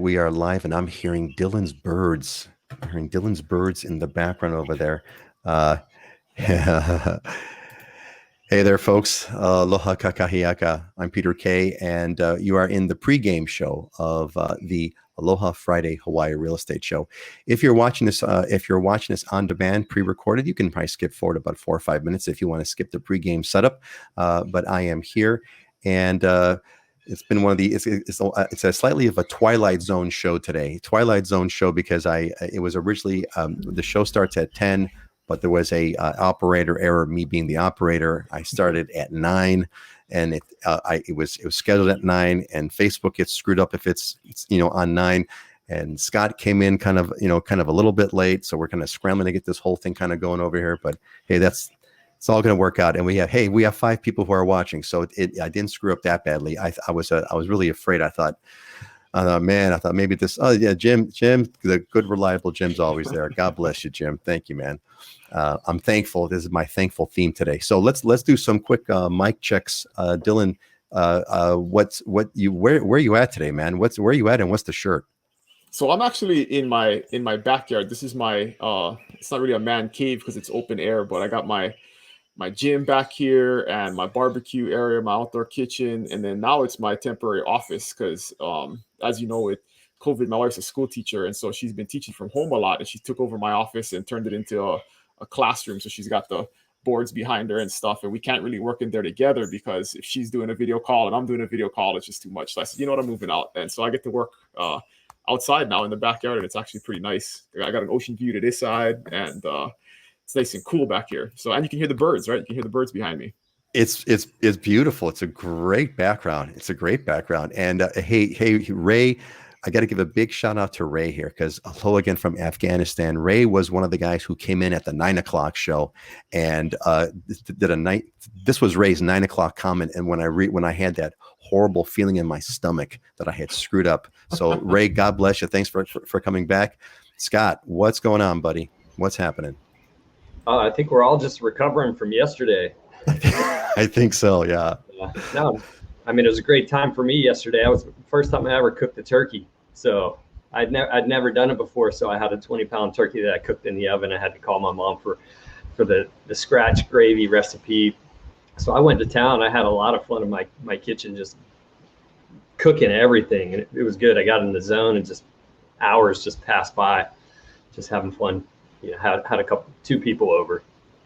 we are live, and I'm hearing Dylan's birds. I'm hearing Dylan's birds in the background over there. Uh, hey there, folks. Aloha kakahiaka. I'm Peter Kay, and you are in the pregame show of the Aloha Friday Hawaii Real Estate Show. If you're watching this on demand, pre-recorded, you can probably skip forward about 4 or 5 minutes if you want to skip the pregame setup. But I am here, and it's been one of the it's a slightly of a Twilight Zone show today. Twilight Zone show because it was originally the show starts at 10, but there was a operator error. Me being the operator, I started at 9, and it was scheduled at 9, and Facebook gets screwed up if it's on 9. And Scott came in kind of a little bit late, so we're kind of scrambling to get this whole thing kind of going over here. But hey, it's all going to work out, and we have 5 people who are watching, so I didn't screw up that badly. I was really afraid. I thought maybe this. Oh yeah, Jim, the good reliable Jim's always there. God bless you, Jim. Thank you, man. I'm thankful. This is my thankful theme today. So let's do some quick mic checks. Dylan, where are you at today, man? Where are you at, and what's the shirt? So I'm actually in my backyard. This is my it's not really a man cave because it's open air, but I got my gym back here and my barbecue area, my outdoor kitchen, and then now it's my temporary office because, as you know, with COVID, my wife's a school teacher, and so she's been teaching from home a lot, and she took over my office and turned it into a classroom. So she's got the boards behind her and stuff, and we can't really work in there together because if she's doing a video call and I'm doing a video call, it's just too much. So I said, you know what, I'm moving out, and so I get to work outside now in the backyard, and it's actually pretty nice. I got an ocean view to this side, and it's nice and cool back here. So, and you can hear the birds, right? You can hear the birds behind me. It's beautiful. It's a great background. And hey, Ray, I got to give a big shout out to Ray here because hello again from Afghanistan. Ray was one of the guys who came in at the 9 o'clock show and this was Ray's 9 o'clock comment. And when I had that horrible feeling in my stomach that I had screwed up. So Ray, God bless you. Thanks for coming back. Scott, what's going on, buddy? What's happening? I think we're all just recovering from yesterday. I think so, yeah. No, I mean, it was a great time for me yesterday. It was the first time I ever cooked a turkey. So I'd never done it before. So I had a 20-pound turkey that I cooked in the oven. I had to call my mom for the scratch gravy recipe. So I went to town. I had a lot of fun in my kitchen, just cooking everything. And it was good. I got in the zone and just hours just passed by, just having fun. Had 2 people over.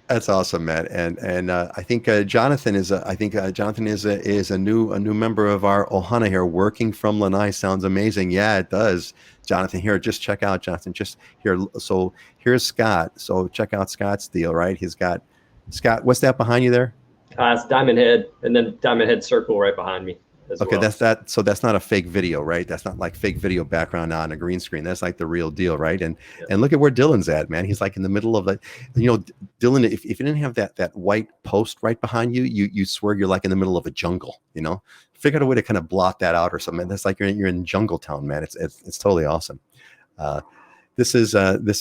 That's awesome, man. And I think Jonathan is a new member of our Ohana here, working from Lanai. Sounds amazing. Yeah, it does. Jonathan, here, just check out Jonathan. Just here. So here's Scott. So check out Scott's deal, right? He's got Scott. What's that behind you there? It's Diamond Head, and then Diamond Head Circle right behind me. Okay, well. that's that. So that's not a fake video, right? That's not like fake video background on a green screen. That's like the real deal, right? And look at where Dylan's at, man. He's like in the middle of Dylan. If you didn't have that white post right behind you, you swear you're like in the middle of a jungle. Figure out a way to kind of blot that out or something. That's like you're in Jungle Town, man. It's totally awesome. This is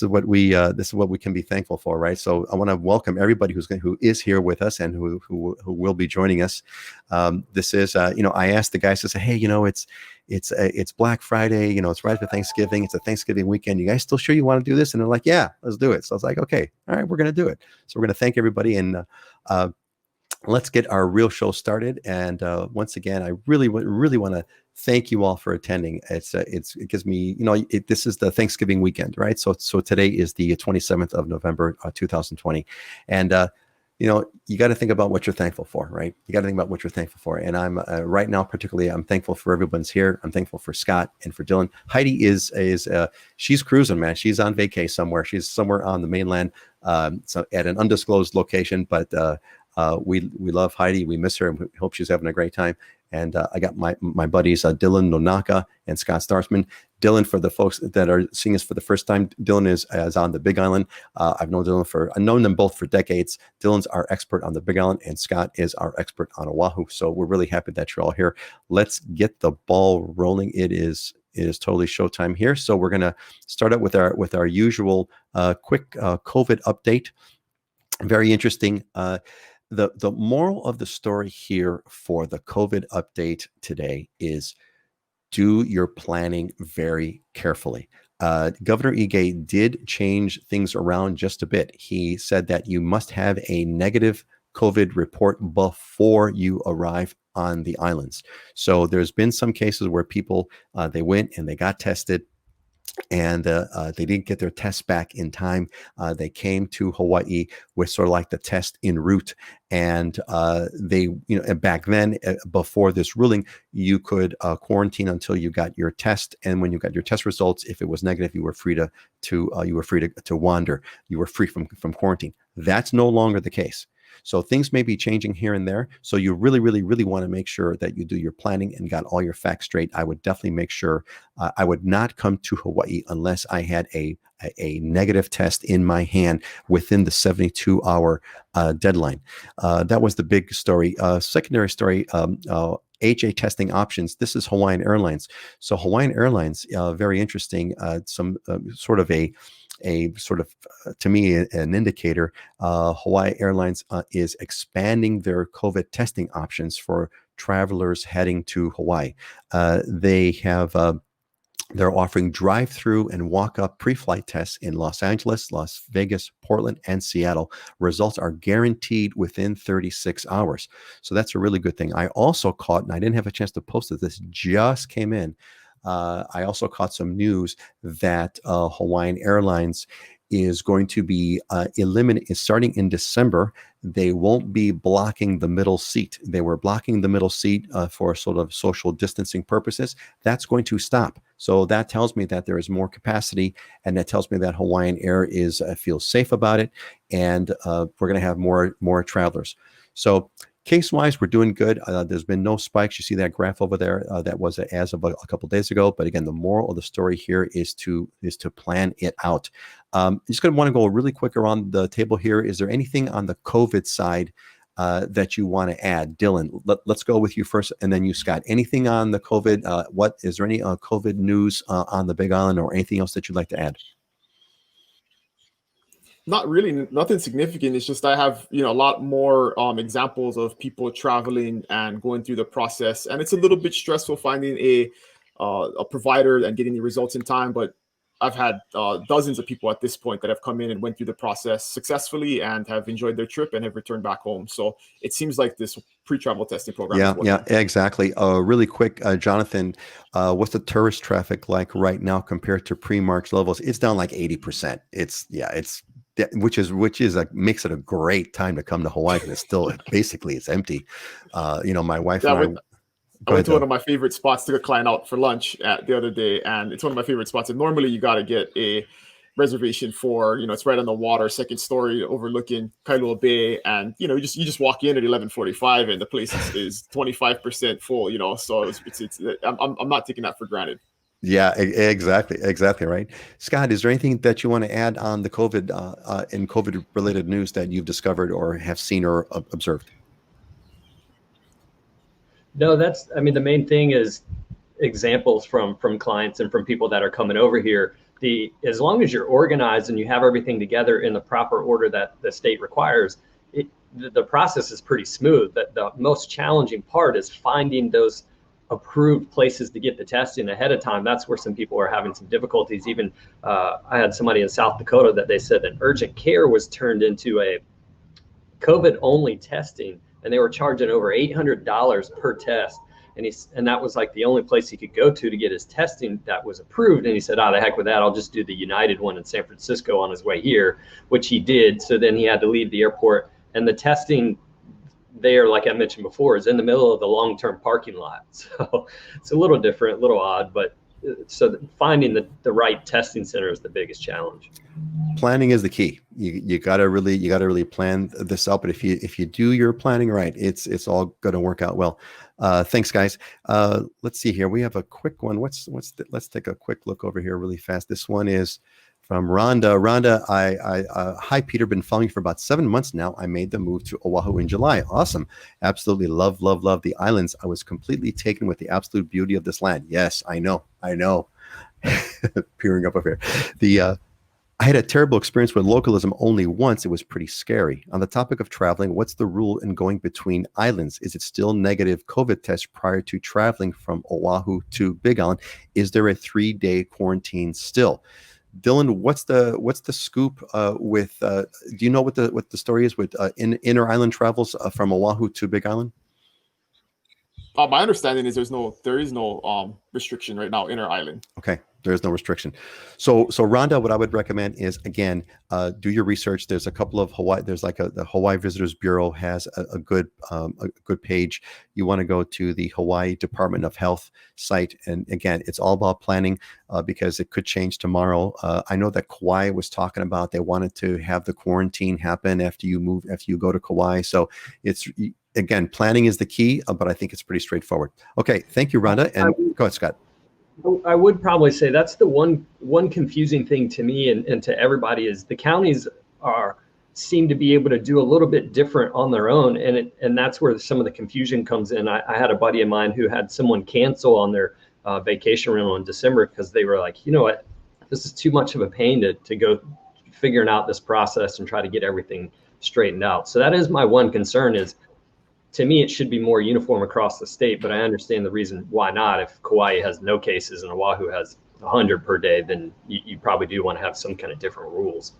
what we can be thankful for, right? So I want to welcome everybody who is here with us and who will be joining us. This is I asked the guys to say, hey, it's Black Friday, it's right after Thanksgiving, it's a Thanksgiving weekend. You guys still sure you want to do this? And they're like, yeah, let's do it. So I was like, okay, all right, we're gonna do it. So we're gonna thank everybody and let's get our real show started. And once again, I really want to thank you all for attending. It gives me, this is the Thanksgiving weekend, right? So today is the 27th of November, 2020. And, you got to think about what you're thankful for, right? You got to think about what you're thankful for. And I'm right now, particularly, I'm thankful for everyone's here. I'm thankful for Scott and for Dylan. Heidi is she's cruising, man. She's on vacay somewhere. She's somewhere on the mainland, so at an undisclosed location, but we love Heidi. We miss her, and we hope she's having a great time. And I got my buddies Dylan Nonaka and Scott Startsman. Dylan, for the folks that are seeing us for the first time, Dylan is on the Big Island. I've known them both for decades. Dylan's our expert on the Big Island, and Scott is our expert on Oahu. So we're really happy that you're all here. Let's get the ball rolling. It is totally showtime here. So we're gonna start out with our usual quick COVID update. Very interesting. The moral of the story here for the COVID update today is do your planning very carefully. Governor Ige did change things around just a bit. He said that you must have a negative COVID report before you arrive on the islands. So there's been some cases where people, they went and they got tested, and they didn't get their tests back in time. They came to Hawaii with sort of like the test en route, and and back then, before this ruling, you could quarantine until you got your test, and when you got your test results, if it was negative, you were free to wander. You were free from quarantine. That's no longer the case. So things may be changing here and there. So you really, really, really want to make sure that you do your planning and got all your facts straight. I would definitely make sure I would not come to Hawaii unless I had a negative test in my hand within the 72-hour deadline. That was the big story. Secondary story, HA testing options. This is Hawaiian Airlines. So Hawaiian Airlines, very interesting, some sort of to me, an indicator. Hawaii Airlines is expanding their COVID testing options for travelers heading to Hawaii. They're offering drive-through and walk-up pre-flight tests in Los Angeles, Las Vegas, Portland, and Seattle. Results are guaranteed within 36 hours. So that's a really good thing. I also caught, and I didn't have a chance to post it, this just came in. I also caught some news that Hawaiian Airlines is going to be starting in December. They won't be blocking the middle seat. They were blocking the middle seat for sort of social distancing purposes. That's going to stop. So that tells me that there is more capacity, and that tells me that Hawaiian Air feels safe about it, and we're going to have more travelers. So case-wise, we're doing good. There's been no spikes. You see that graph over there. That was as of a couple days ago. But again, the moral of the story here is to plan it out. I'm just going to want to go really quick around the table here. Is there anything on the COVID side that you want to add? Dylan, let's go with you first, and then you, Scott. Anything on the COVID? What is there any COVID news on the Big Island, or anything else that you'd like to add? Not really, nothing significant. It's just I have a lot more examples of people traveling and going through the process, and it's a little bit stressful finding a provider and getting the results in time. But I've had dozens of people at this point that have come in and went through the process successfully and have enjoyed their trip and have returned back home. So it seems like this pre-travel testing program. Yeah, exactly. Really quick, Jonathan, what's the tourist traffic like right now compared to pre-March levels? It's down like 80%. Which makes it a great time to come to Hawaii, because it's empty. My wife and I went to one of my favorite spots, took a client out for lunch the other day, and it's one of my favorite spots. And normally you got to get a reservation for, it's right on the water, second story, overlooking Kailua Bay, and you just walk in at 11:45, and the place is 25% full. So I'm not taking that for granted. Yeah, exactly right. Scott, is there anything that you want to add on the COVID and COVID related news that you've discovered or have seen or observed? No, the main thing is examples from clients and from people that are coming over here. As long as you're organized and you have everything together in the proper order that the state requires, the process is pretty smooth. The most challenging part is finding those approved places to get the testing ahead of time. That's where some people are having some difficulties. Even I had somebody in South Dakota that they said that urgent care was turned into a COVID only testing, and they were charging over $800 per test. And that was like the only place he could go to get his testing that was approved. And he said, the heck with that. I'll just do the United one in San Francisco on his way here, which he did. So then he had to leave the airport, and the testing there, like I mentioned before, is in the middle of the long-term parking lot. So it's a little different, a little odd, but so finding the right testing center is the biggest challenge. Planning is the key. You gotta really plan this out. But if you do your planning right, it's all going to work out well. Thanks, guys. Let's see here. We have a quick one. Let's take a quick look over here really fast. This one is from Rhonda. Rhonda, hi, Peter. Been following you for about 7 months now. I made the move to Oahu in July. Awesome. Absolutely love the islands. I was completely taken with the absolute beauty of this land. Yes, I know. Peering up here. I had a terrible experience with localism only once. It was pretty scary. On the topic of traveling, what's the rule in going between islands? Is it still negative COVID test prior to traveling from Oahu to Big Island? Is there a 3-day quarantine still? Dylan, what's the scoop with? Do you know what the story is with inner island travels from Oahu to Big Island? My understanding is there is no restriction right now inner island. Okay, there is no restriction. So Rhonda, what I would recommend is, again, do your research. There's a couple of Hawaii. There's like the Hawaii Visitors Bureau has a good page. You want to go to the Hawaii Department of Health site, and again, it's all about planning because it could change tomorrow. I know that Kauai was talking about they wanted to have the quarantine happen after you go to Kauai. So it's, again, planning is the key, but I think it's pretty straightforward. Okay, thank you, Rhonda, and go ahead, Scott. I would probably say that's the one confusing thing to me and to everybody is the counties seem to be able to do a little bit different on their own, and that's where some of the confusion comes in. I had a buddy of mine who had someone cancel on their vacation rental in December because they were like, you know what, this is too much of a pain to go figuring out this process and try to get everything straightened out. So that is my one concern is, to me, it should be more uniform across the state, but I understand the reason why not. If Kauai has no cases and Oahu has 100 per day, then you probably do want to have some kind of different rules.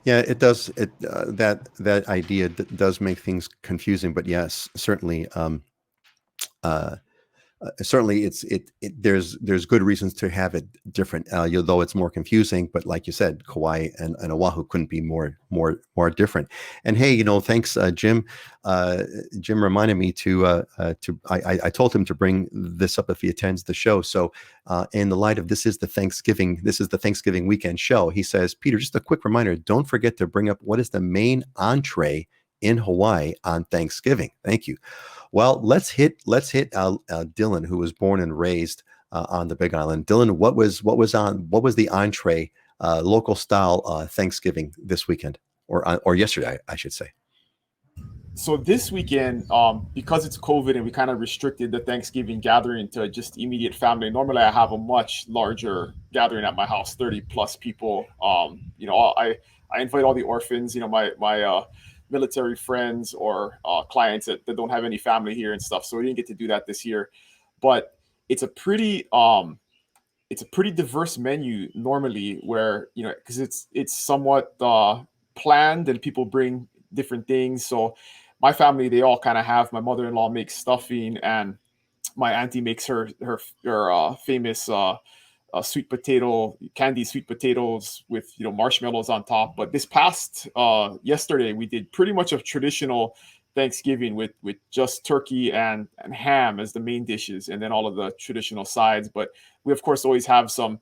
Yeah, it does. That idea does make things confusing, but yes, certainly. Certainly, there's good reasons to have it different, though it's more confusing. But like you said, Kauai and Oahu couldn't be more different. And hey, thanks, Jim. Jim reminded me I told him to bring this up if he attends the show. So, in the light of this is the Thanksgiving weekend show, he says, Peter, just a quick reminder: don't forget to bring up what is the main entree in Hawaii on Thanksgiving. Thank you. Well, let's hit Dylan, who was born and raised on the Big Island. Dylan, what was the entree, local style Thanksgiving this weekend or yesterday, I should say. So this weekend, because it's COVID and we kind of restricted the Thanksgiving gathering to just immediate family. Normally, I have a much larger gathering at my house, 30 plus people. I invite all the orphans. My military friends or clients that don't have any family here and stuff. So we didn't get to do that this year, but it's a pretty diverse menu normally where, because it's somewhat planned and people bring different things. So my family, they all kind of have, my mother-in-law makes stuffing and my auntie makes her famous candied sweet potatoes with marshmallows on top. But this past yesterday we did pretty much a traditional Thanksgiving with just turkey and ham as the main dishes, and then all of the traditional sides. But we of course always have some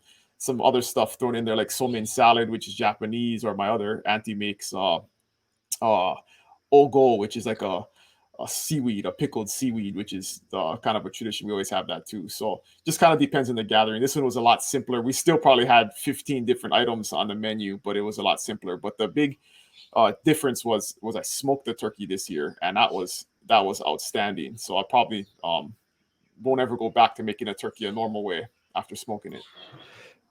other stuff thrown in there, like somen salad, which is Japanese, or my other auntie makes ogo, which is like a seaweed, a pickled seaweed, which is kind of a tradition. We always have that too. So just kind of depends on the gathering. This one was a lot simpler. We still probably had 15 different items on the menu, but it was a lot simpler. But the big difference was I smoked the turkey this year, and that was outstanding. So I probably won't ever go back to making a turkey a normal way after smoking it.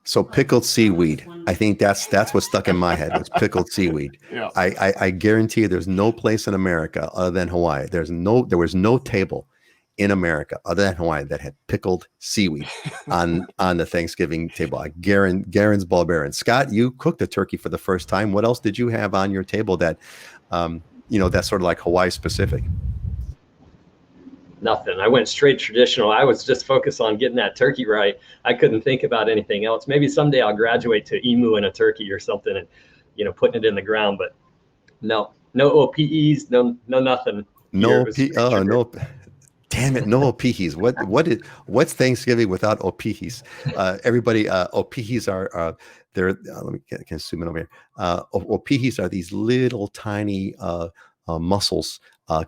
So pickled seaweed, I think that's what stuck in my head, was pickled seaweed. Yeah. I guarantee you there's no place in America other than Hawaii. There was no table in America other than Hawaii that had pickled seaweed on the Thanksgiving table. Garen's Ballbearan. Scott, you cooked a turkey for the first time. What else did you have on your table that that's sort of like Hawaii specific? Nothing. I went straight traditional. I was just focused on getting that turkey right. I couldn't think about anything else. Maybe someday I'll graduate to emu and a turkey or something and, putting it in the ground. But no OPEs, no nothing. No. Damn it, no opihis. What's Thanksgiving without opihis? Everybody, opihis are they're. Let me can zoom in over here. Opihis are these little tiny mussels,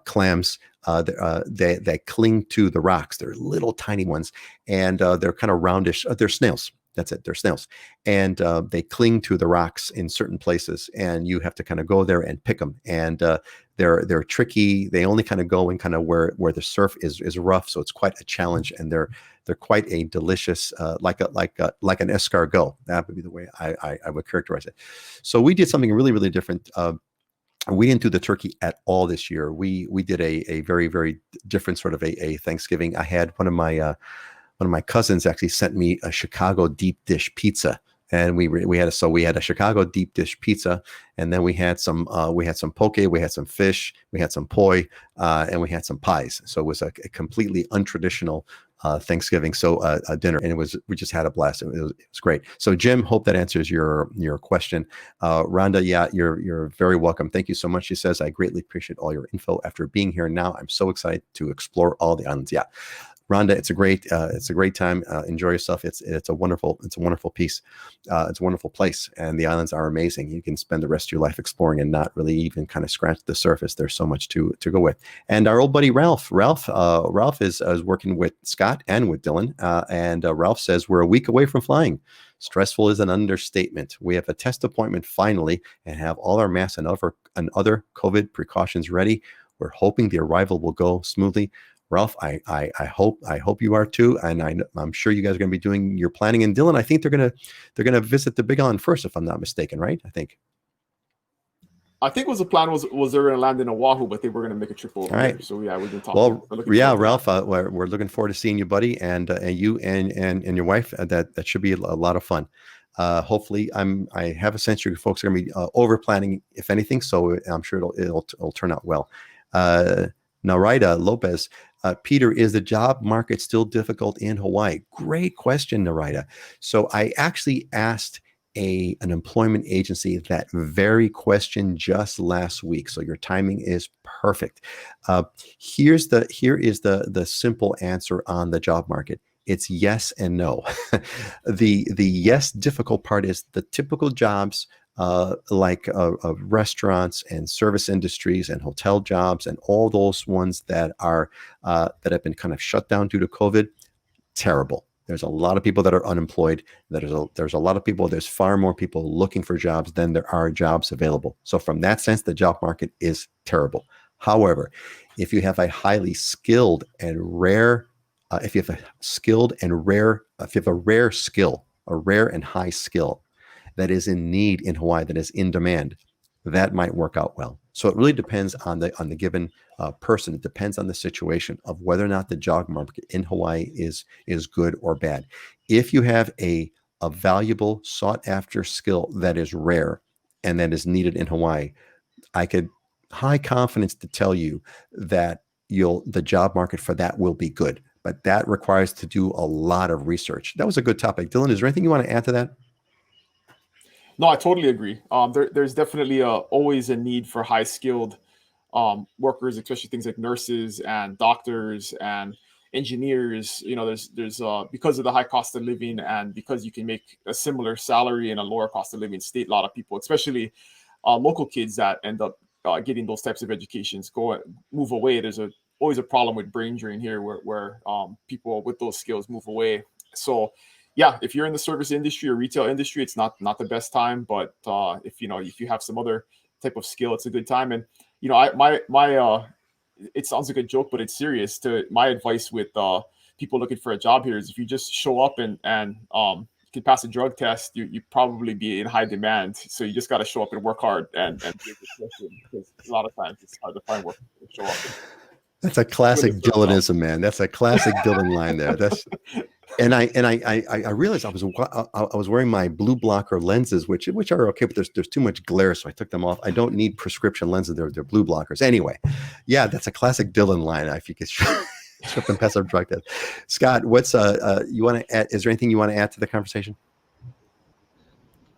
clams. That cling to the rocks. They're little tiny ones, and they're kind of roundish. They're snails. That's it. They're snails, and they cling to the rocks in certain places, and you have to kind of go there and pick them. And they're tricky. They only kind of go in kind of where the surf is rough, so it's quite a challenge. And they're quite a delicious, like an escargot. That would be the way I would characterize it. So we did something really, really different. We didn't do the turkey at all this year. We did a very, very different sort of a Thanksgiving. I had one of my cousins actually sent me a Chicago deep dish pizza, and we had a Chicago deep dish pizza, and then we had some poke, we had some fish, we had some poi, and we had some pies. So it was a completely untraditional Thanksgiving dinner, and we just had a blast. It was great. So Jim, hope that answers your question. Rhonda, yeah, you're very welcome. Thank you so much. She says, I greatly appreciate all your info. After being here now, I'm so excited to explore all the islands. Yeah. Rhonda, it's a great time. Enjoy yourself. It's a wonderful piece. It's a wonderful place, and the islands are amazing. You can spend the rest of your life exploring and not really even kind of scratch the surface. There's so much to go with. And our old buddy Ralph is working with Scott and with Dylan. And Ralph says we're a week away from flying. Stressful is an understatement. We have a test appointment finally, and have all our masks and other COVID precautions ready. We're hoping the arrival will go smoothly. Ralph, I hope you are too, and I'm sure you guys are going to be doing your planning. And Dylan, I think they're gonna visit the Big Island first, if I'm not mistaken, right? I think was the plan was they were going to land in Oahu, but they were going to make a trip over. All right. So yeah, we've been talking. Well, yeah, Ralph, we're looking forward to seeing you, buddy, and you and your wife. That should be a lot of fun. Hopefully, I have a sense you folks are going to be over planning, if anything. So I'm sure it'll turn out well. Narida Lopez, Peter, is the job market still difficult in Hawaii? Great question, Narida. So I actually asked an employment agency that very question just last week. So your timing is perfect. Here is the simple answer on the job market. It's yes and no. The yes difficult part is the typical jobs like restaurants and service industries and hotel jobs and all those ones that have been kind of shut down due to COVID. Terrible. There's a lot of people that are unemployed. There's far more people looking for jobs than there are jobs available. So from that sense, the job market is terrible. However, if you have a highly skilled and rare, if you have a rare skill, a rare and high skill that is in need in Hawaii, that is in demand, that might work out well. So it really depends on the given person. It depends on the situation of whether or not the job market in Hawaii is good or bad. If you have a valuable, sought after skill that is rare and that is needed in Hawaii, I could high confidence to tell you that the job market for that will be good. But that requires to do a lot of research. That was a good topic. Dylan, is there anything you want to add to that? No, I totally agree. There's definitely always a need for high skilled workers, especially things like nurses and doctors and engineers. There's because of the high cost of living and because you can make a similar salary in a lower cost of living state, a lot of people, especially local kids that end up getting those types of educations, move away. There's always a problem with brain drain here where people with those skills move away. So yeah, if you're in the service industry or retail industry, it's not the best time. But if you have some other type of skill, it's a good time. And it sounds like a joke, but it's serious. My advice with people looking for a job here is if you just show up and you can pass a drug test, you probably be in high demand. So you just got to show up and work hard and be a good person, because a lot of times it's hard to find work to show up. That's a classic Dylanism, man. That's a classic Dylan line there. And I realized I was wearing my blue blocker lenses, which are okay, but there's too much glare, so I took them off. I don't need prescription lenses; they're blue blockers. Anyway, yeah, that's a classic Dylan line. If you could trip and pass a drug test. Scott, what's you want to add? Is there anything you want to add to the conversation?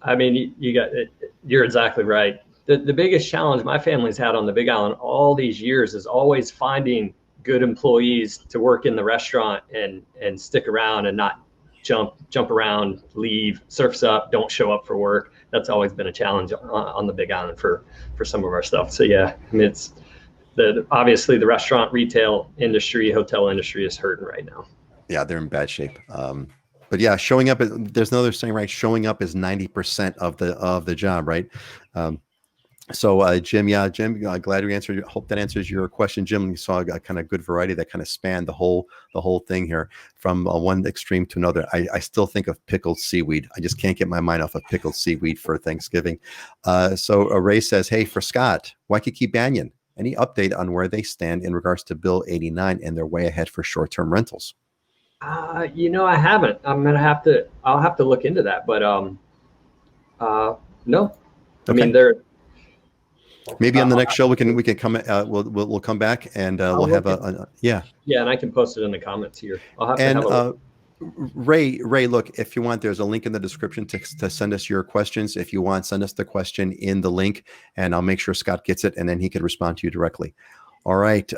I mean, you're exactly right. The biggest challenge my family's had on the Big Island all these years is always finding good employees to work in the restaurant and stick around and not jump around, leave, surfs up, don't show up for work. That's always been a challenge on the Big Island for some of our stuff. So yeah, I mean, it's obviously the restaurant, retail industry, hotel industry is hurting right now. Yeah, they're in bad shape. But yeah, showing up, there's another saying, right? Showing up is 90% of the job, right? So Jim, glad we answered. Hope that answers your question, Jim. You saw a kind of good variety that kind of spanned the whole thing here, from one extreme to another. I still think of pickled seaweed. I just can't get my mind off of pickled seaweed for Thanksgiving. So Ray says, hey, for Scott, Waikiki Banyan, any update on where they stand in regards to Bill 89 and their way ahead for short-term rentals? I haven't. I'll have to look into that, but no. Okay. I mean, they're maybe on the next show we can come. We'll come back and we'll have yeah, and I can post it in the comments here. I'll have to have a look. Ray, look, if you want, there's a link in the description to send us your questions. If you want, send us the question in the link, and I'll make sure Scott gets it, and then he can respond to you directly. All right,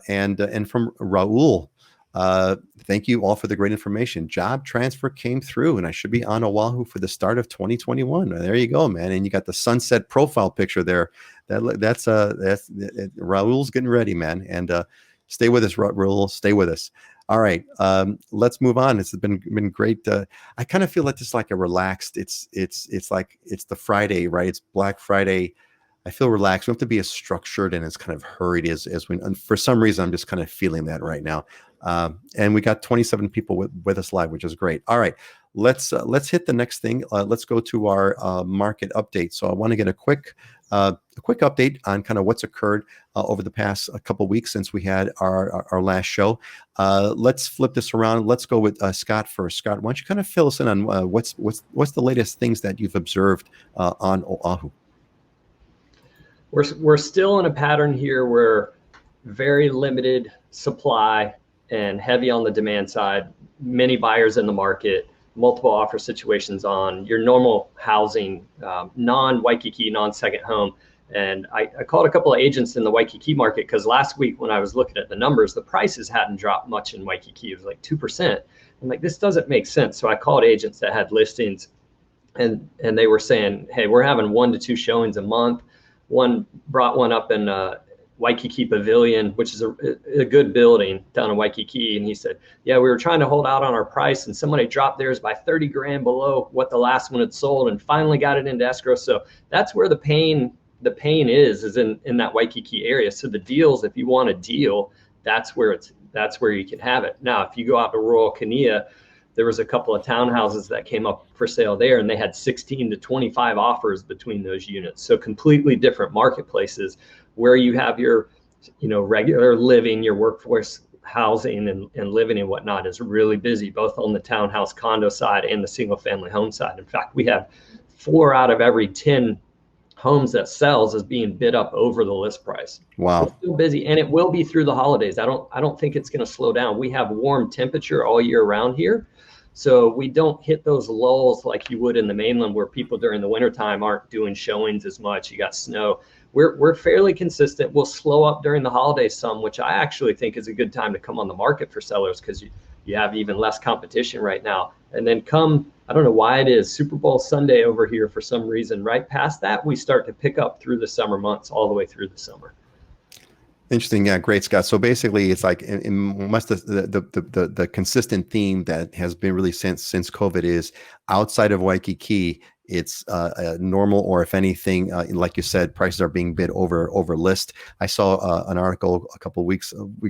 and from Raul. Thank you all for the great information. Job transfer came through, and I should be on Oahu for the start of 2021. There you go, man. And you got the sunset profile picture there. That's Raul's getting ready, man. And stay with us, Raul. Stay with us. All right, let's move on. It's been great. I kind of feel like this like a relaxed. It's like it's the Friday, right? It's Black Friday. I feel relaxed. We don't have to be as structured and as kind of hurried as we. And for some reason, I'm just kind of feeling that right now. And we got 27 people with us live, which is great. All right, let's hit the next thing. Let's go to our market update. So I want to get a quick update on kind of what's occurred over the past couple weeks since we had our last show. Let's flip this around. Let's go with Scott first. Scott, why don't you kind of fill us in on what's the latest things that you've observed on Oahu? We're still in a pattern here where very limited supply and heavy on the demand side, many buyers in the market, multiple offer situations on your normal housing, non-Waikiki, non-second home. And I called a couple of agents in the Waikiki market because last week when I was looking at the numbers, the prices hadn't dropped much in Waikiki. It was like 2%. I'm like, this doesn't make sense. So I called agents that had listings, and they were saying, hey, we're having 1 to 2 showings a month. One brought one up in Waikiki Pavilion, which is a good building down in Waikiki. And he said, yeah, we were trying to hold out on our price, and somebody dropped theirs by 30 grand below what the last one had sold, and finally got it into escrow. So that's where the pain is in that Waikiki area. So the deals, if you want a deal, that's where you can have it. Now, if you go out to rural Kania, there was a couple of townhouses that came up for sale there, and they had 16 to 25 offers between those units. So completely different marketplaces where you have your, regular living, your workforce housing and living and whatnot is really busy, both on the townhouse condo side and the single family home side. In fact, we have 4 out of every 10 homes that sells is being bid up over the list price. Wow. It's still busy, and it will be through the holidays. I don't think it's going to slow down. We have warm temperature all year round here. So we don't hit those lulls like you would in the mainland, where people during the wintertime aren't doing showings as much. You got snow. We're fairly consistent. We'll slow up during the holidays some, which I actually think is a good time to come on the market for sellers, because you have even less competition right now. And then I don't know why it is, Super Bowl Sunday over here for some reason, right past that, we start to pick up through the summer months all the way through the summer. Interesting. Yeah, great, Scott. So basically, it's like the consistent theme that has been really since COVID is outside of Waikiki, it's normal, or if anything, like you said, prices are being bid over list. I saw an article a week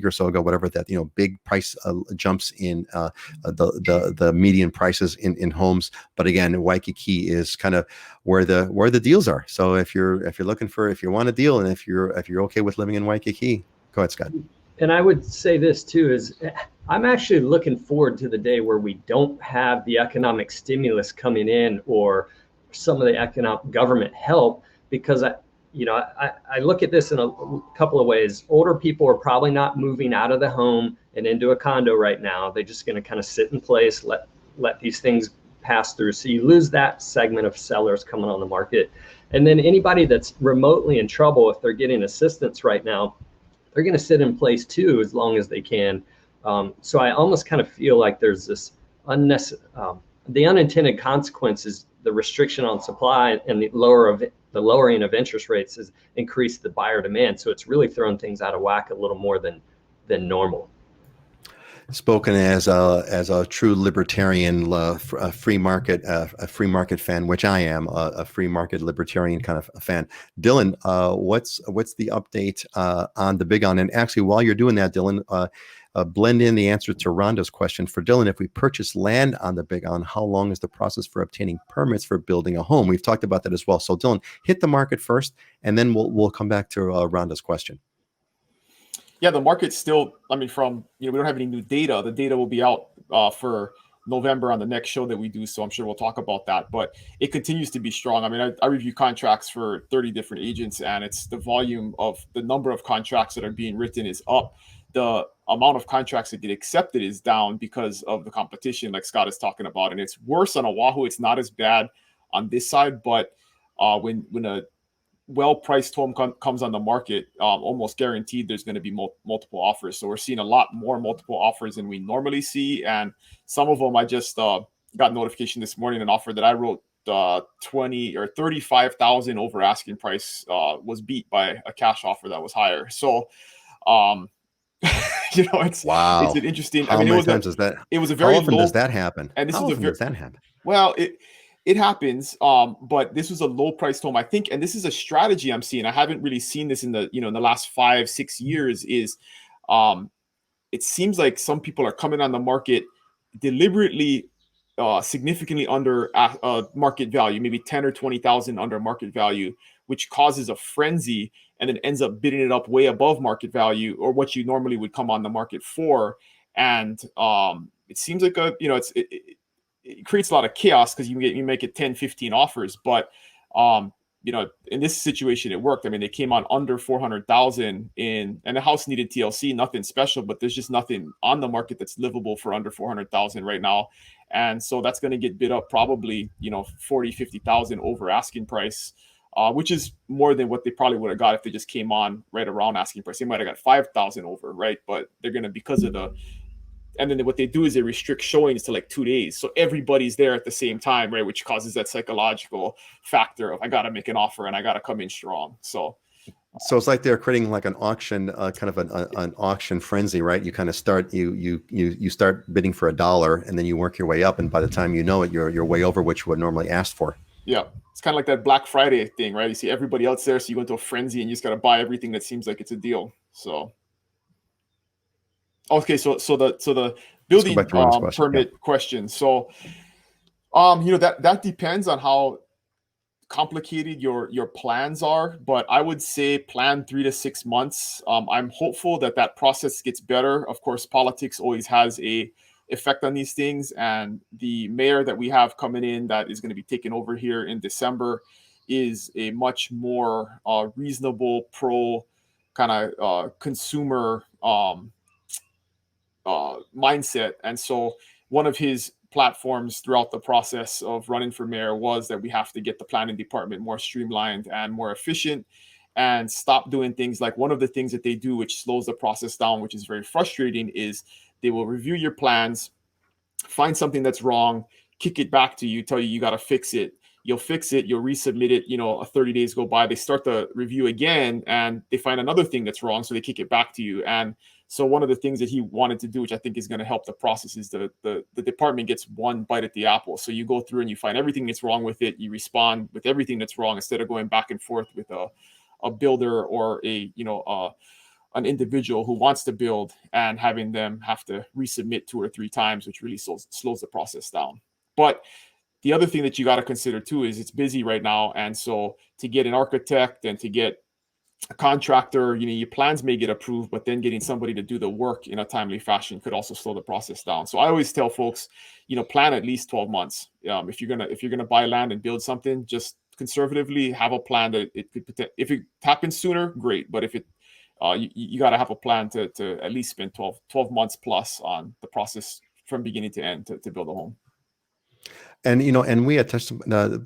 or so ago, whatever, that big price jumps in the median prices in homes. But again, Waikiki is kind of where the deals are. So if you want a deal, and if you're okay with living in Waikiki, go ahead, Scott. And I would say this too, is I'm actually looking forward to the day where we don't have the economic stimulus coming in, or some of the economic government help, because I look at this in a couple of ways. Older people are probably not moving out of the home and into a condo right now. They're just going to kind of sit in place, let these things pass through. So you lose that segment of sellers coming on the market. And then anybody that's remotely in trouble, if they're getting assistance right now, they're going to sit in place too, as long as they can. So I almost kind of feel like there's this the unintended consequences. The restriction on supply and the lowering of interest rates has increased the buyer demand. So it's really thrown things out of whack a little more than normal. Spoken as a true libertarian, a free market fan, which I am, a free market libertarian kind of a fan. Dylan, what's the update on the Big Island? And actually, while you're doing that, Dylan, blend in the answer to Rhonda's question for Dylan. If we purchase land on the Big Island, how long is the process for obtaining permits for building a home? We've talked about that as well. So Dylan, hit the market first, and then we'll come back to Rhonda's question. Yeah, the market's still, I mean, we don't have any new data. The data will be out for November on the next show that we do. So I'm sure we'll talk about that, but it continues to be strong. I mean, I review contracts for 30 different agents, and it's the volume of the number of contracts that are being written is up. The amount of contracts that get accepted is down because of the competition, like Scott is talking about. And it's worse on Oahu. It's not as bad on this side, but when a well-priced home comes on the market, almost guaranteed there's going to be multiple offers. So we're seeing a lot more multiple offers than we normally see. And some of them, I just got notification this morning, an offer that I wrote 20 or 35,000 over asking price was beat by a cash offer that was higher. So, it's wow. It's an interesting. How many times does that? It was a very How often low, does that happen? And this How is often does that happen? Well, it happens, but this was a low priced home, I think, and this is a strategy I'm seeing. I haven't really seen this in the in the last 5-6 years. Is it seems like some people are coming on the market deliberately, significantly under market value, maybe 10 or 20,000 under market value, which causes a frenzy, and then ends up bidding it up way above market value or what you normally would come on the market for. And it seems like it creates a lot of chaos because you make it 10, 15 offers. But, in this situation, it worked. I mean, they came on under 400,000 and the house needed TLC, nothing special, but there's just nothing on the market that's livable for under 400,000 right now. And so that's going to get bid up probably, 40, 50,000 over asking price, which is more than what they probably would have got if they just came on right around asking price. They might have got 5,000 over, right? But they're going to, because of and then what they do is they restrict showings to like 2 days. So everybody's there at the same time, right? Which causes that psychological factor of, I got to make an offer and I got to come in strong. So it's like they're creating like an auction, kind of an auction frenzy, right? You kind of start, you start bidding for $1 and then you work your way up. And by the time you know it, you're way over what you would normally ask for. Yeah. It's kind of like that Black Friday thing, right? You see everybody else there. So you go into a frenzy and you just got to buy everything that seems like it's a deal. So. Okay, so the building permit question. So, that depends on how complicated your plans are, but I would say plan 3 to 6 months. I'm hopeful that process gets better. Of course, politics always has a effect on these things, and the mayor that we have coming in that is going to be taking over here in December is a much more reasonable, pro kind of consumer mindset. And so one of his platforms throughout the process of running for mayor was that we have to get the planning department more streamlined and more efficient and stop doing things like, one of the things that they do, which slows the process down, which is very frustrating, is they will review your plans, find something that's wrong, kick it back to you, tell you got to fix it. You'll fix it, you'll resubmit it, 30 days go by, they start the review again, and they find another thing that's wrong, so they kick it back to you. And so one of the things that he wanted to do, which I think is going to help the process, is the department gets one bite at the apple. So you go through and you find everything that's wrong with it, you respond with everything that's wrong, instead of going back and forth with a builder or an individual who wants to build and having them have to resubmit 2 or 3 times, which really slows the process down. But the other thing that you got to consider too is it's busy right now. And so to get an architect and to get a contractor, your plans may get approved, but then getting somebody to do the work in a timely fashion could also slow the process down. So I always tell folks, plan at least 12 months. If you're gonna buy land and build something, just conservatively have a plan that it could, if it happens sooner, great. But if it, you got to have a plan to at least spend 12 months plus on the process from beginning to end to build a home. And and we had touched.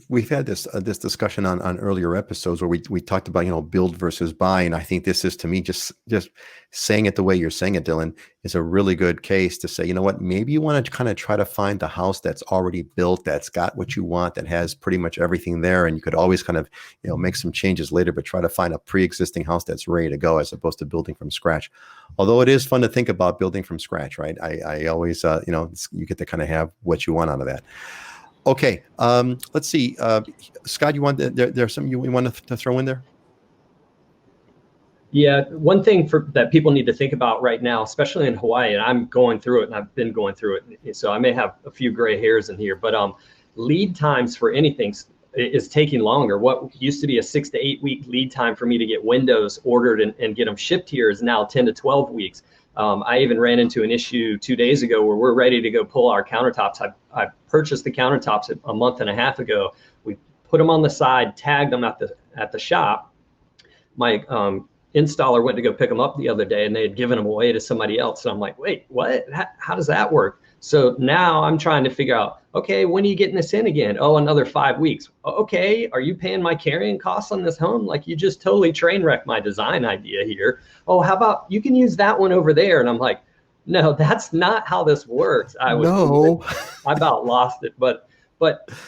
We've had this discussion on earlier episodes where we talked about build versus buy, and I think this is, to me, just saying it the way you're saying it, Dylan, is a really good case to say, you know what, maybe you want to kind of try to find the house that's already built, that's got what you want, that has pretty much everything there, and you could always kind of make some changes later, but try to find a pre-existing house that's ready to go as opposed to building from scratch. Although it is fun to think about building from scratch, right? I always you get to kind of have what you want out of that. Okay, let's see. Scott, you want there's something you want to throw in there? Yeah, one thing that people need to think about right now, especially in Hawaii, and I'm going through it, and I've been going through it, so I may have a few gray hairs in here, but lead times for anything is taking longer. What used to be a 6 to 8 week lead time for me to get windows ordered and get them shipped here is now 10 to 12 weeks. I even ran into an issue 2 days ago where we're ready to go pull our countertops. I purchased the countertops a month and a half ago. We put them on the side, tagged them at the shop. My installer went to go pick them up the other day, and they had given them away to somebody else. And I'm like, wait, what? How does that work? So now I'm trying to figure out, okay, when are you getting this in again? Oh, another 5 weeks. Okay, are you paying my carrying costs on this home? Like, you just totally train wrecked my design idea here. Oh, how about you can use that one over there? And I'm like, no, that's not how this works. I about lost it. But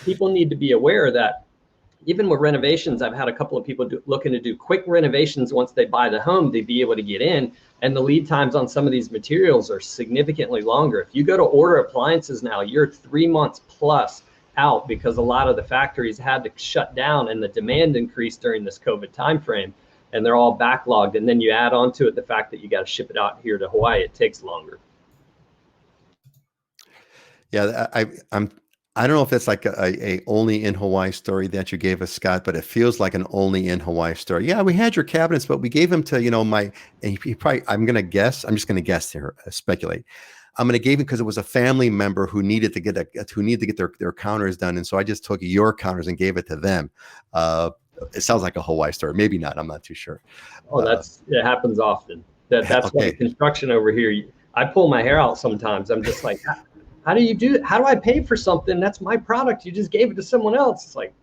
people need to be aware that even with renovations, I've had a couple of people looking to do quick renovations once they buy the home to be able to get in. And the lead times on some of these materials are significantly longer. If you go to order appliances now, you're 3 months plus out because a lot of the factories had to shut down and the demand increased during this COVID timeframe, and they're all backlogged. And then you add on to it the fact that you got to ship it out here to Hawaii. It takes longer. Yeah, I don't know if it's like a only in Hawaii story that you gave us, Scott, but it feels like an only in Hawaii story. Yeah, we had your cabinets, but we gave them to, and he probably, I'm just going to guess here, speculate. I'm going to give it because it was a family member who needed to get their counters done. And so I just took your counters and gave it to them. It sounds like a Hawaii story. Maybe not. I'm not too sure. Oh, it happens often. That's okay. Why construction over here, I pull my hair out sometimes. I'm just like, how do I pay for something? That's my product. You just gave it to someone else. It's like,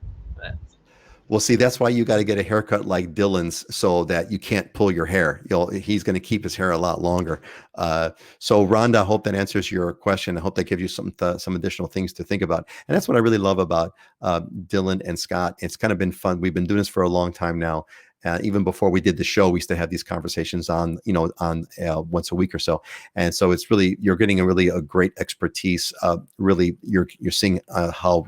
well, see, that's why you got to get a haircut like Dylan's so that you can't pull your hair. He's going to keep his hair a lot longer. So Rhonda, I hope that answers your question. I hope that gives you some additional things to think about. And that's what I really love about Dylan and Scott. It's kind of been fun. We've been doing this for a long time now. Even before we did the show, we used to have these conversations on once a week or so. And so it's really, you're getting a great expertise. Really, you're seeing how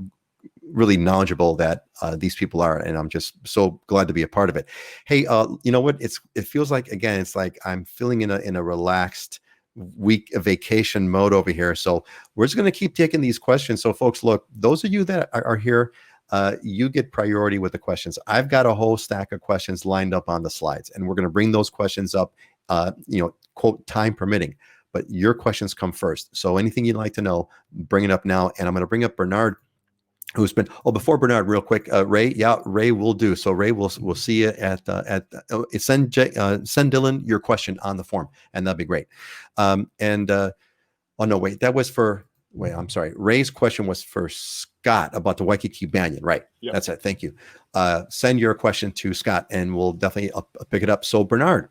really knowledgeable that these people are. And I'm just so glad to be a part of it. Hey, you know what? It feels like, again, it's like I'm feeling in a relaxed week of vacation mode over here. So we're just going to keep taking these questions. So folks, look, those of you that are here, you get priority with the questions. I've got a whole stack of questions lined up on the slides, and we're going to bring those questions up, quote, time permitting, but your questions come first. So anything you'd like to know, bring it up now. And I'm going to bring up Bernard, who's been, before Bernard, real quick, Ray. Yeah, Ray will do. So Ray, we'll see you send Dylan your question on the form, and that'd be great. Oh no, wait, I'm sorry. Ray's question was for Scott about the Waikiki Banyan, right? Yep. That's it. Thank you. Send your question to Scott, and we'll definitely pick it up. So Bernard's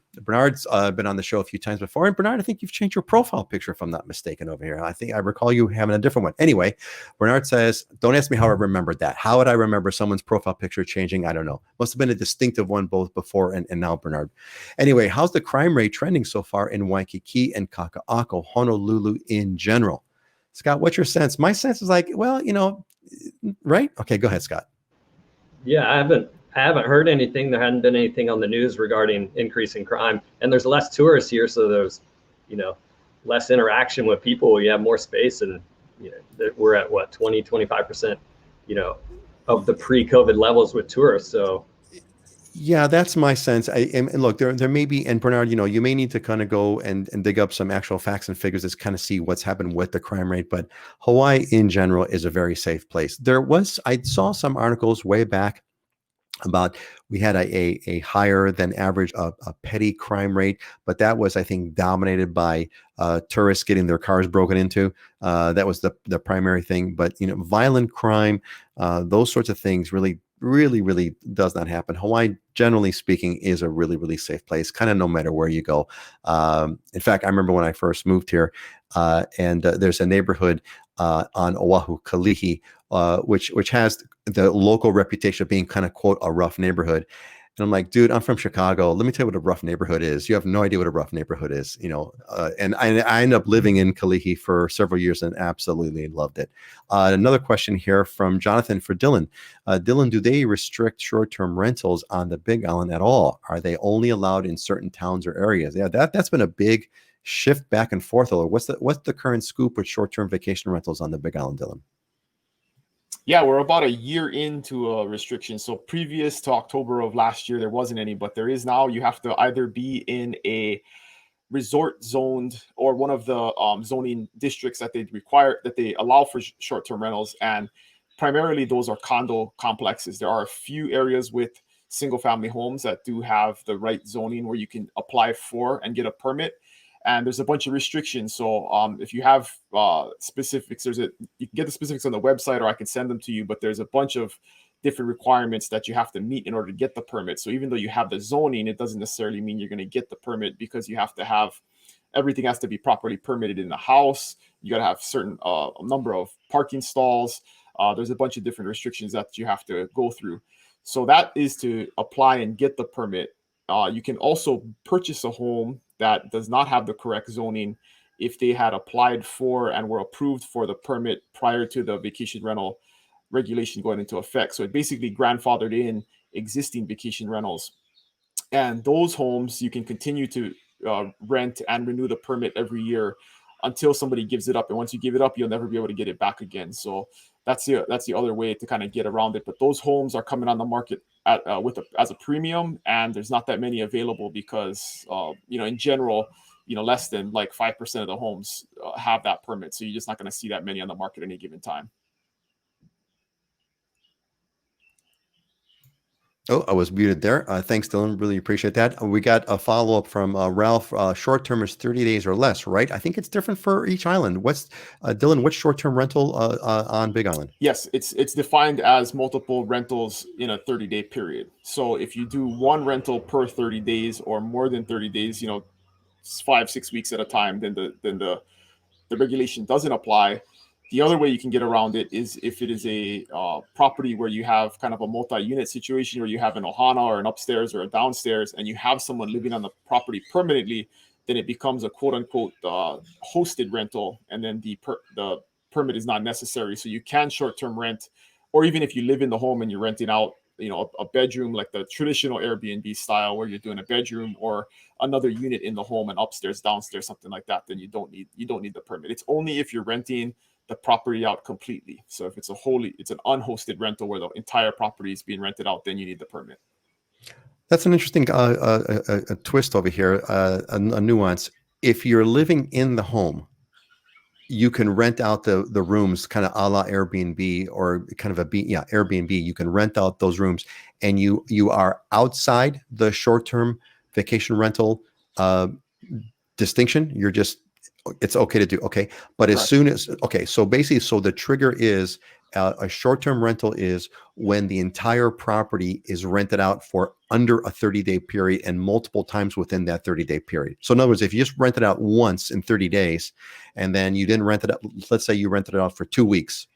been on the show a few times before. And Bernard, I think you've changed your profile picture, if I'm not mistaken, over here. I think I recall you having a different one. Anyway, Bernard says, don't ask me how I remembered that. How would I remember someone's profile picture changing? I don't know. Must have been a distinctive one both before and now, Bernard. Anyway, how's the crime rate trending so far in Waikiki and Kakaako, Honolulu in general? Scott, what's your sense? My sense is like, well, right? Okay, go ahead, Scott. Yeah, I haven't heard anything. There hadn't been anything on the news regarding increasing crime, and there's less tourists here, so there's, less interaction with people. You have more space, and we're at what 25%, of the pre-COVID levels with tourists. So. Yeah, that's my sense. And look, there may be, and Bernard, you may need to kind of go and dig up some actual facts and figures to kind of see what's happened with the crime rate. But Hawaii in general is a very safe place. I saw some articles way back about we had a higher than average a petty crime rate, but that was, I think, dominated by tourists getting their cars broken into. That was the primary thing. But violent crime, those sorts of things really does not happen. Hawaii, generally speaking, is a really safe place, kind of no matter where you go. In fact, I remember when I first moved here, and there's a neighborhood on Oahu, Kalihi, which has the local reputation of being kind of, quote, a rough neighborhood. And I'm like, dude, I'm from Chicago. Let me tell you what a rough neighborhood is. You have no idea what a rough neighborhood is, and I ended up living in Kalihi for several years and absolutely loved it. Another question here from Jonathan for Dylan. Dylan, do they restrict short-term rentals on the Big Island at all? Are they only allowed in certain towns or areas? Yeah, that's been a big shift back and forth. Or what's the current scoop with short-term vacation rentals on the Big Island, Dylan? Yeah, we're about a year into a restriction. So previous to October of last year, there wasn't any, but there is now. You have to either be in a resort zoned or one of the zoning districts that they allow for short-term rentals. And primarily those are condo complexes. There are a few areas with single family homes that do have the right zoning where you can apply for and get a permit. And there's a bunch of restrictions. So if you have specifics, you can get the specifics on the website, or I can send them to you. But there's a bunch of different requirements that you have to meet in order to get the permit. So even though you have the zoning, it doesn't necessarily mean you're going to get the permit, because you have to have everything has to be properly permitted in the house. You got to have certain number of parking stalls. There's a bunch of different restrictions that you have to go through. So that is to apply and get the permit. You can also purchase a home that does not have the correct zoning if they had applied for and were approved for the permit prior to the vacation rental regulation going into effect. So it basically grandfathered in existing vacation rentals. And those homes you can continue to rent and renew the permit every year until somebody gives it up. And once you give it up, you'll never be able to get it back again. So that's the other way to kind of get around it. But those homes are coming on the market as a premium, and there's not that many available because in general, less than like 5% of the homes have that permit. So you're just not going to see that many on the market at any given time. Oh, I was muted there. Thanks, Dylan. Really appreciate that. We got a follow-up from Ralph. Short-term is 30 days or less, right? I think it's different for each island. Dylan, what's short-term rental on Big Island? Yes, it's defined as multiple rentals in a 30-day period. So if you do one rental per 30 days or more than 30 days, 5-6 weeks at a time, then the regulation doesn't apply. The other way you can get around it is if it is a property where you have kind of a multi-unit situation where you have an ohana or an upstairs or a downstairs, and you have someone living on the property permanently, then it becomes a quote-unquote hosted rental, and then the permit is not necessary. So you can short-term rent, or even if you live in the home and you're renting out, a bedroom like the traditional Airbnb style where you're doing a bedroom or another unit in the home and upstairs, downstairs, something like that, then you don't need the permit. It's only if you're renting the property out completely. So if it's an unhosted rental where the entire property is being rented out, then you need the permit. That's an interesting a twist over here, a nuance. If you're living in the home, you can rent out the rooms, kind of a la Airbnb or kind of Airbnb. You can rent out those rooms, and you are outside the short-term vacation rental distinction. It's okay to do. Okay. But as soon as, so basically, so the trigger is a short-term rental is when the entire property is rented out for under a 30-day period and multiple times within that 30-day period. So in other words, if you just rent it out once in 30 days and then you didn't rent it out, let's say you rented it out for 2 weeks,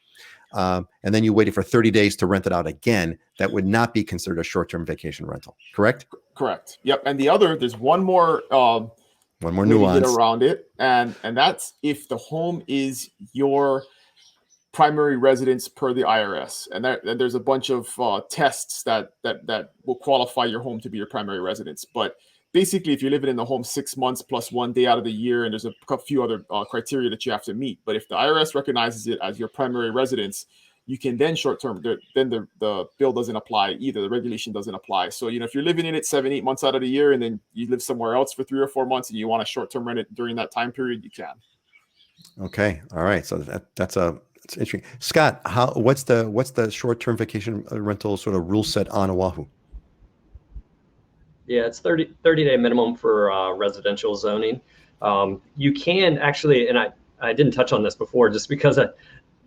and then you waited for 30 days to rent it out again, that would not be considered a short-term vacation rental, correct? Correct. Yep. And there's one more nuance to get around it, and that's if the home is your primary residence per the IRS, and there's a bunch of tests that will qualify your home to be your primary residence. But basically, if you're living in the home 6 months plus 1 day out of the year, and there's a few other criteria that you have to meet. But if the IRS recognizes it as your primary residence, you can then short-term, then the bill doesn't apply either. The regulation doesn't apply. So, if you're living in it 7-8 months out of the year, and then you live somewhere else for 3 or 4 months and you want to short-term rent it during that time period, you can. Okay. All right. So that's a It's interesting. Scott, what's the short-term vacation rental sort of rule set on Oahu? Yeah, it's 30-day minimum for residential zoning. You can actually, and I didn't touch on this before, just because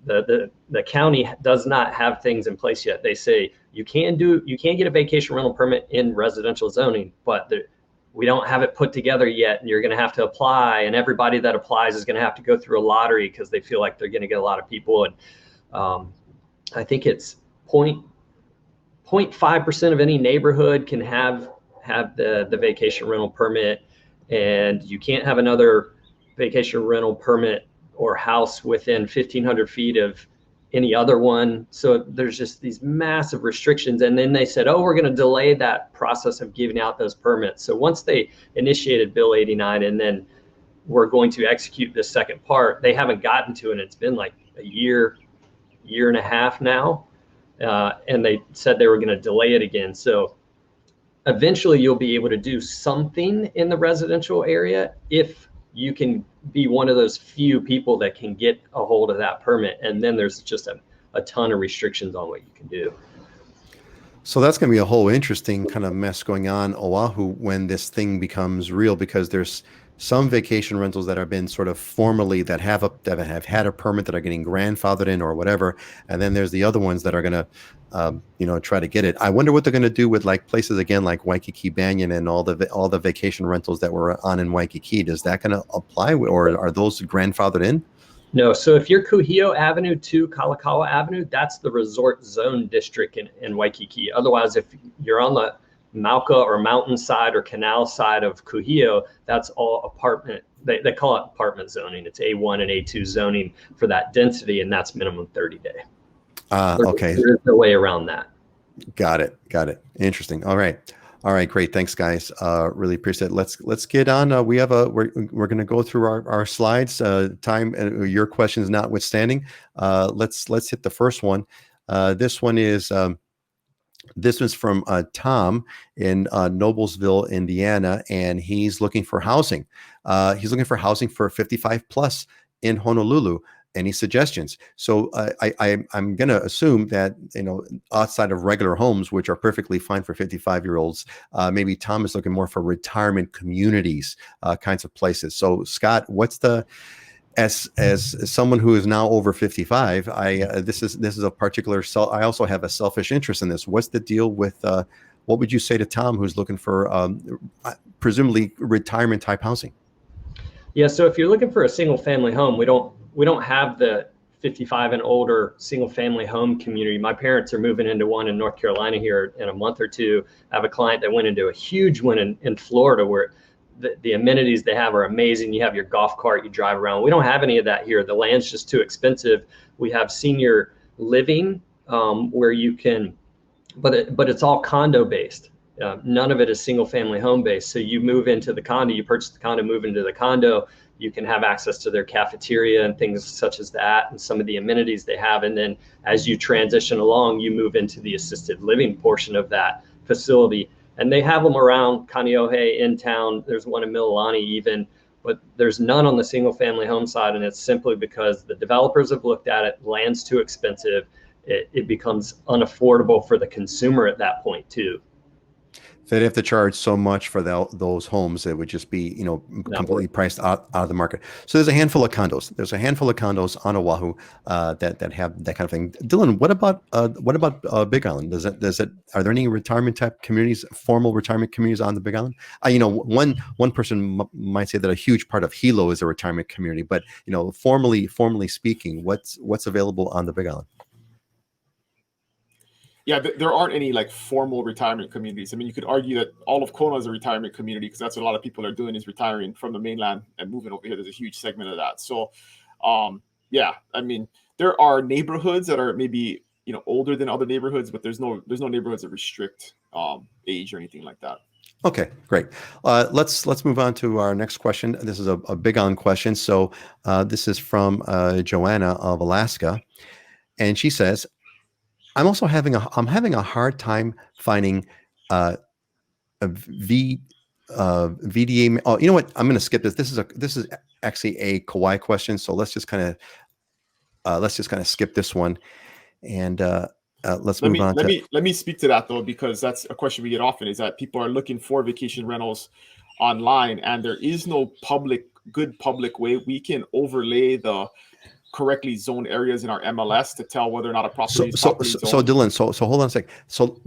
the county does not have things in place yet. They say you can get a vacation rental permit in residential zoning, but we don't have it put together yet, and you're going to have to apply, and everybody that applies is going to have to go through a lottery because they feel like they're going to get a lot of people. And I think it's 0.5% of any neighborhood can have the vacation rental permit, and you can't have another vacation rental permit or house within 1,500 feet of any other one. So there's just these massive restrictions. And then they said, oh, we're going to delay that process of giving out those permits. So once they initiated Bill 89 and then we're going to execute this second part, they haven't gotten to it. And it's been like a year and a half now. And they said they were going to delay it again. So eventually you'll be able to do something in the residential area if you can be one of those few people that can get a hold of that permit. And then there's just a ton of restrictions on what you can do. So that's going to be a whole interesting kind of mess going on Oahu when this thing becomes real, because there's some vacation rentals that have been sort of formally that have had a permit that are getting grandfathered in or whatever, and then there's the other ones that are going to try to get it. I wonder what they're going to do with like places again like Waikiki Banyan and all the vacation rentals that were on in Waikiki. Is that going to apply, or are those grandfathered in? No. So if you're Kuhio Avenue to Kalakaua Avenue, that's the resort zone district in Waikiki. Otherwise, if you're on the Mauka or mountain side or canal side of Kuhio, that's all apartment. They call it apartment zoning. It's A1 and A2 zoning for that density, and that's minimum 30-day. Okay. There's no way around that. Got it. Interesting. All right. Great. Thanks, guys. Really appreciate it. Let's get on. We're going to go through our slides. Time, your questions notwithstanding. Let's hit the first one. This one's from Tom in Noblesville, Indiana, and he's looking for housing. He's looking for housing for 55 plus in Honolulu. Any suggestions? So I'm going to assume that, outside of regular homes, which are perfectly fine for 55-year-olds, maybe Tom is looking more for retirement communities, kinds of places. So Scott, what's as someone who is now over 55, this is a particular. I also have a selfish interest in this. What's the deal with? What would you say to Tom, who's looking for presumably retirement type housing? Yeah. So if you're looking for a single family home, we don't have the 55 and older single family home community. My parents are moving into one in North Carolina here in a month or two. I have a client that went into a huge one in Florida where the amenities they have are amazing. You have your golf cart, you drive around. We don't have any of that here. The land's just too expensive. We have senior living where you can, but it's all condo based. None of it is single family home based. So you move into the condo, you purchase the condo, move into the condo, you can have access to their cafeteria and things such as that and some of the amenities they have. And then as you transition along, you move into the assisted living portion of that facility. And they have them around Kaneohe in town. There's one in Mililani even, but there's none on the single family home side. And it's simply because the developers have looked at it, land's too expensive. It becomes unaffordable for the consumer at that point too. They'd have to charge so much for those homes, it would just be, completely priced out of the market. So there's a handful of condos. There's a handful of condos on Oahu that have that kind of thing. Dylan, what about Big Island? Are there any retirement type communities, formal retirement communities on the Big Island? One person might say that a huge part of Hilo is a retirement community, but formally speaking, what's available on the Big Island? Yeah, there aren't any like formal retirement communities. I mean, you could argue that all of Kona is a retirement community because that's what a lot of people are doing, is retiring from the mainland and moving over here. There's a huge segment of that. So, yeah, I mean, there are neighborhoods that are maybe older than other neighborhoods, but there's no neighborhoods that restrict age or anything like that. Okay, great. Let's move on to our next question. This is a Big Island question. So this is from Joanna of Alaska, and she says, I'm having a hard time finding a VDA. Oh, you know what? I'm going to skip this. This is actually a Kauai question. So let's just kind of let's just kind of skip this one, and let's Let move me on to. let me speak to that though, because that's a question we get often, is that people are looking for vacation rentals online, and there is no good public way we can overlay the correctly zoned areas in our MLS to tell whether or not a property is properly zoned. So Dylan, so hold on a sec. So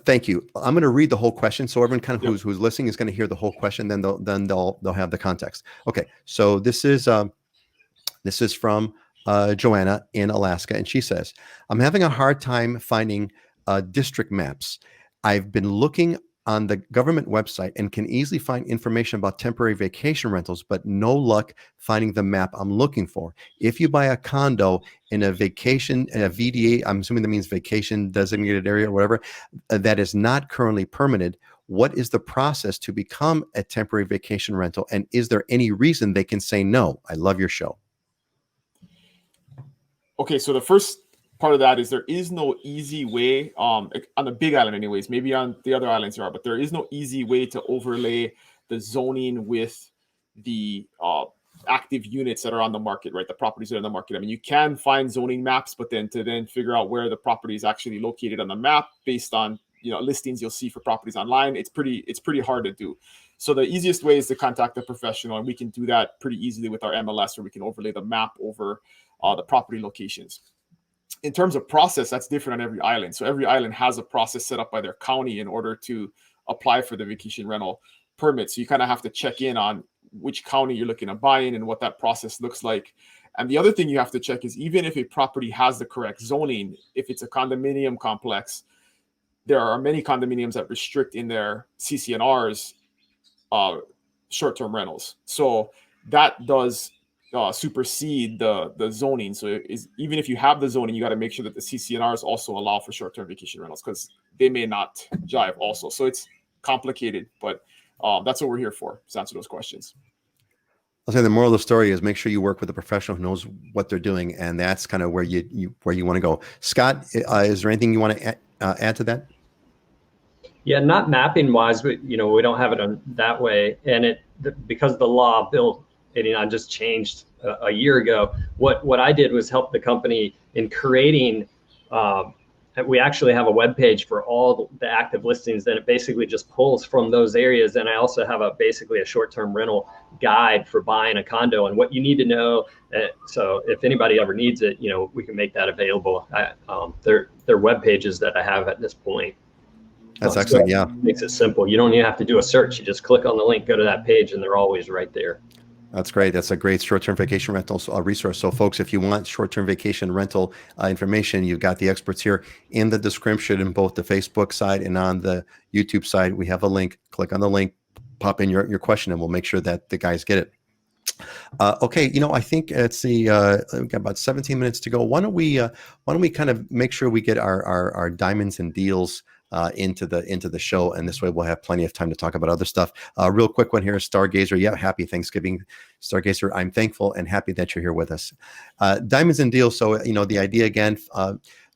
thank you. I'm going to read the whole question, so everyone kind of who's listening is going to hear the whole question. Then they'll have the context. Okay. So this is from Joanna in Alaska, and she says, "I'm having a hard time finding district maps. I've been looking on the government website and can easily find information about temporary vacation rentals, but no luck finding the map I'm looking for. If you buy a condo in a VDA, I'm assuming that means vacation designated area or whatever, that is not currently permitted, what is the process to become a temporary vacation rental? And is there any reason they can say no? I love your show." Okay, so the first part of that is there is no easy way on the Big Island anyways, maybe on the other islands there are, but there is no easy way to overlay the zoning with the active units that are on the market, right? The properties that are on the market. I mean, you can find zoning maps, but then to figure out where the property is actually located on the map based on, you know, listings you'll see for properties online, it's pretty hard to do. So the easiest way is to contact a professional, and we can do that pretty easily with our MLS, where we can overlay the map over the property locations. In terms of process, that's different on every island. So every island has a process set up by their county in order to apply for the vacation rental permit. So you kind of have to check in on which county you're looking to buy in and what that process looks like. And the other thing you have to check is, even if a property has the correct zoning, if it's a condominium complex, there are many condominiums that restrict in their CCNRs short-term rentals. So that does supersede the zoning. So even if you have the zoning, you got to make sure that the CCNRs also allow for short-term vacation rentals, because they may not jive also. So it's complicated, but that's what we're here for, to answer those questions. I'll say the moral of the story is make sure you work with a professional who knows what they're doing, and that's kind of where you want to go. Scott, is there anything you want to add to that? Yeah, not mapping wise, but we don't have it on that way, and because the law Bill 89 just changed a year ago. What I did was help the company in creating. We actually have a web page for all the active listings, and it basically just pulls from those areas. And I also have basically a short-term rental guide for buying a condo and what you need to know. So if anybody ever needs it, we can make that available. They're web pages that I have at this point. That's excellent. Yeah, makes it simple. You don't even have to do a search. You just click on the link, go to that page, and they're always right there. That's great. That's a great short-term vacation rental resource. So folks, if you want short-term vacation rental information, you've got the experts here in the description in both the Facebook side and on the YouTube side. We have a link. Click on the link, pop in your question, and we'll make sure that the guys get it. Okay, I think it's we've got about 17 minutes to go. Why don't we kind of make sure we get our diamonds and deals into the show, and this way we'll have plenty of time to talk about other stuff. Real quick one here, Stargazer. Yeah, happy Thanksgiving, Stargazer. I'm thankful and happy that you're here with us. Diamonds and deals. So the idea again,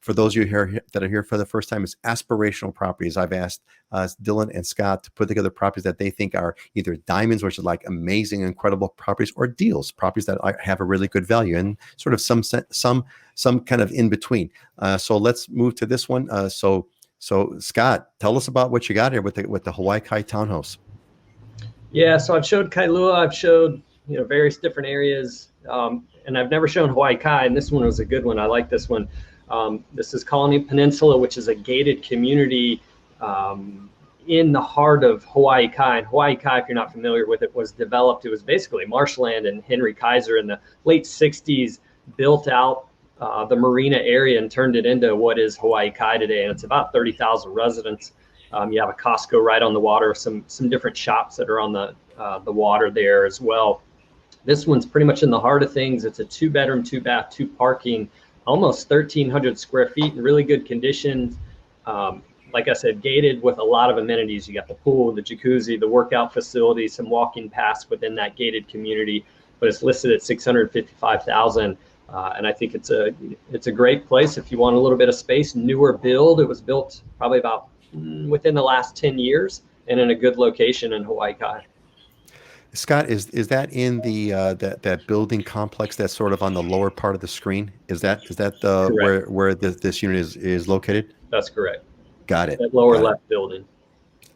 for those of you here that are here for the first time, is aspirational properties. I've asked Dylan and Scott to put together properties that they think are either diamonds, which is like amazing, incredible properties, or deals, properties that have a really good value, and sort of some kind of in between. So let's move to this one. So Scott, tell us about what you got here with the Hawaii Kai townhouse. Yeah, so I've showed Kailua, I've showed various different areas, and I've never shown Hawaii Kai, and this one was a good one. I like this one. This is Colony Peninsula, which is a gated community in the heart of Hawaii Kai. And Hawaii Kai, if you're not familiar with it, was developed. It was basically marshland, and Henry Kaiser in the late 60s built out the marina area and turned it into what is Hawaii Kai today. And it's about 30,000 residents. You have a Costco right on the water, some different shops that are on the water there as well. This one's pretty much in the heart of things. It's a 2-bedroom, 2-bath, 2 parking, almost 1,300 square feet in really good condition. Like I said, gated with a lot of amenities. You got the pool, the jacuzzi, the workout facility, some walking paths within that gated community, but it's listed at $655,000. And I think it's a great place if you want a little bit of space. Newer build. It was built probably about within the last 10 years and in a good location in Hawaii Kai. Scott, is that in the that building complex that's sort of on the lower part of the screen? Is that the Correct. where this unit is located? That's correct. Got it. That lower Got it. left building.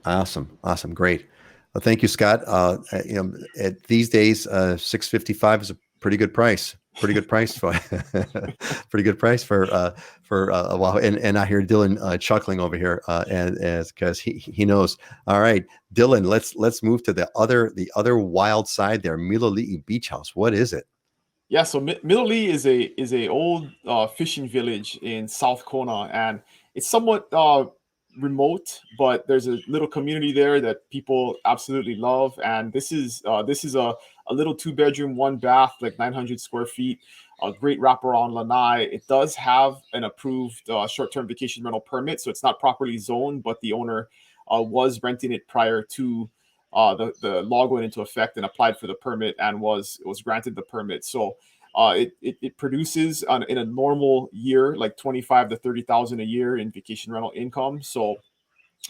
Awesome, great. Well, thank you, Scott. At these days, 655 is a pretty good price. Pretty good price for pretty good price for Oahu. And I hear Dylan chuckling over here, as because he knows. All right, Dylan, let's move to the other wild side there, Miloli'i Beach House. What is it? Yeah, so Miloli'i is a old fishing village in South Kona, and it's somewhat remote, but there's a little community there that people absolutely love. And this is a little 2-bedroom, 1-bath, like 900 square feet, a great wraparound lanai. It does have an approved short-term vacation rental permit, so it's not properly zoned, but the owner was renting it prior to the law going into effect, and applied for the permit and was granted the permit. So it produces in a normal year like 25 to 30,000 a year in vacation rental income. So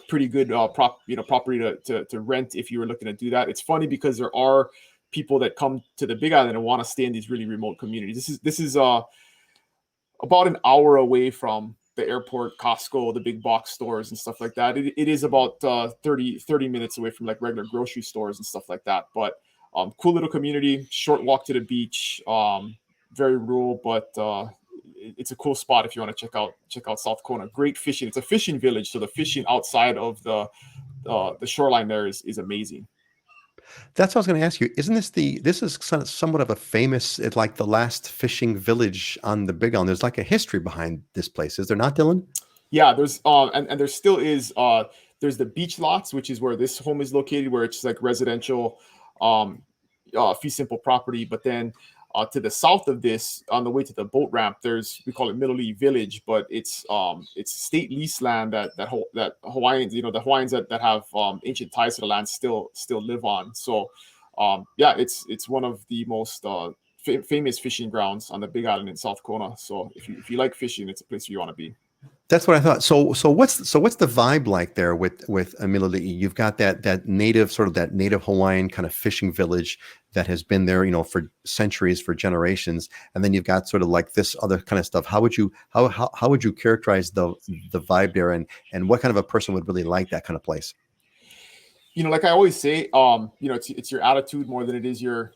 pretty good property to rent if you were looking to do that. It's funny because there are people that come to the Big Island and want to stay in these really remote communities. This is about an hour away from the airport, Costco, the big box stores and stuff like that. It is about 30 minutes away from like regular grocery stores and stuff like that. But cool little community, short walk to the beach, very rural, but it's a cool spot if you want to check out South Kona. Great fishing. It's a fishing village, so the fishing outside of the shoreline there is amazing. That's what I was going to ask you. Isn't this is somewhat of a famous, it's like the last fishing village on the Big Island. There's like a history behind this place. Is there not, Dylan? Yeah, there's and there still is there's the beach lots, which is where this home is located, where it's like residential fee simple property. But then to the south of this, on the way to the boat ramp, we call it Miloli'i Village, but it's state lease land that Hawaiians, the Hawaiians that have ancient ties to the land still live on. So yeah, it's one of the most famous fishing grounds on the Big Island in South Kona. So if you like fishing, it's a place you want to be. That's what I thought. So what's the vibe like there with Miloli'i? You've got that native Hawaiian kind of fishing village that has been there, for centuries, for generations, and then you've got sort of like this other kind of stuff. How would you characterize the vibe there, and what kind of a person would really like that kind of place? Like I always say, it's your attitude more than it is your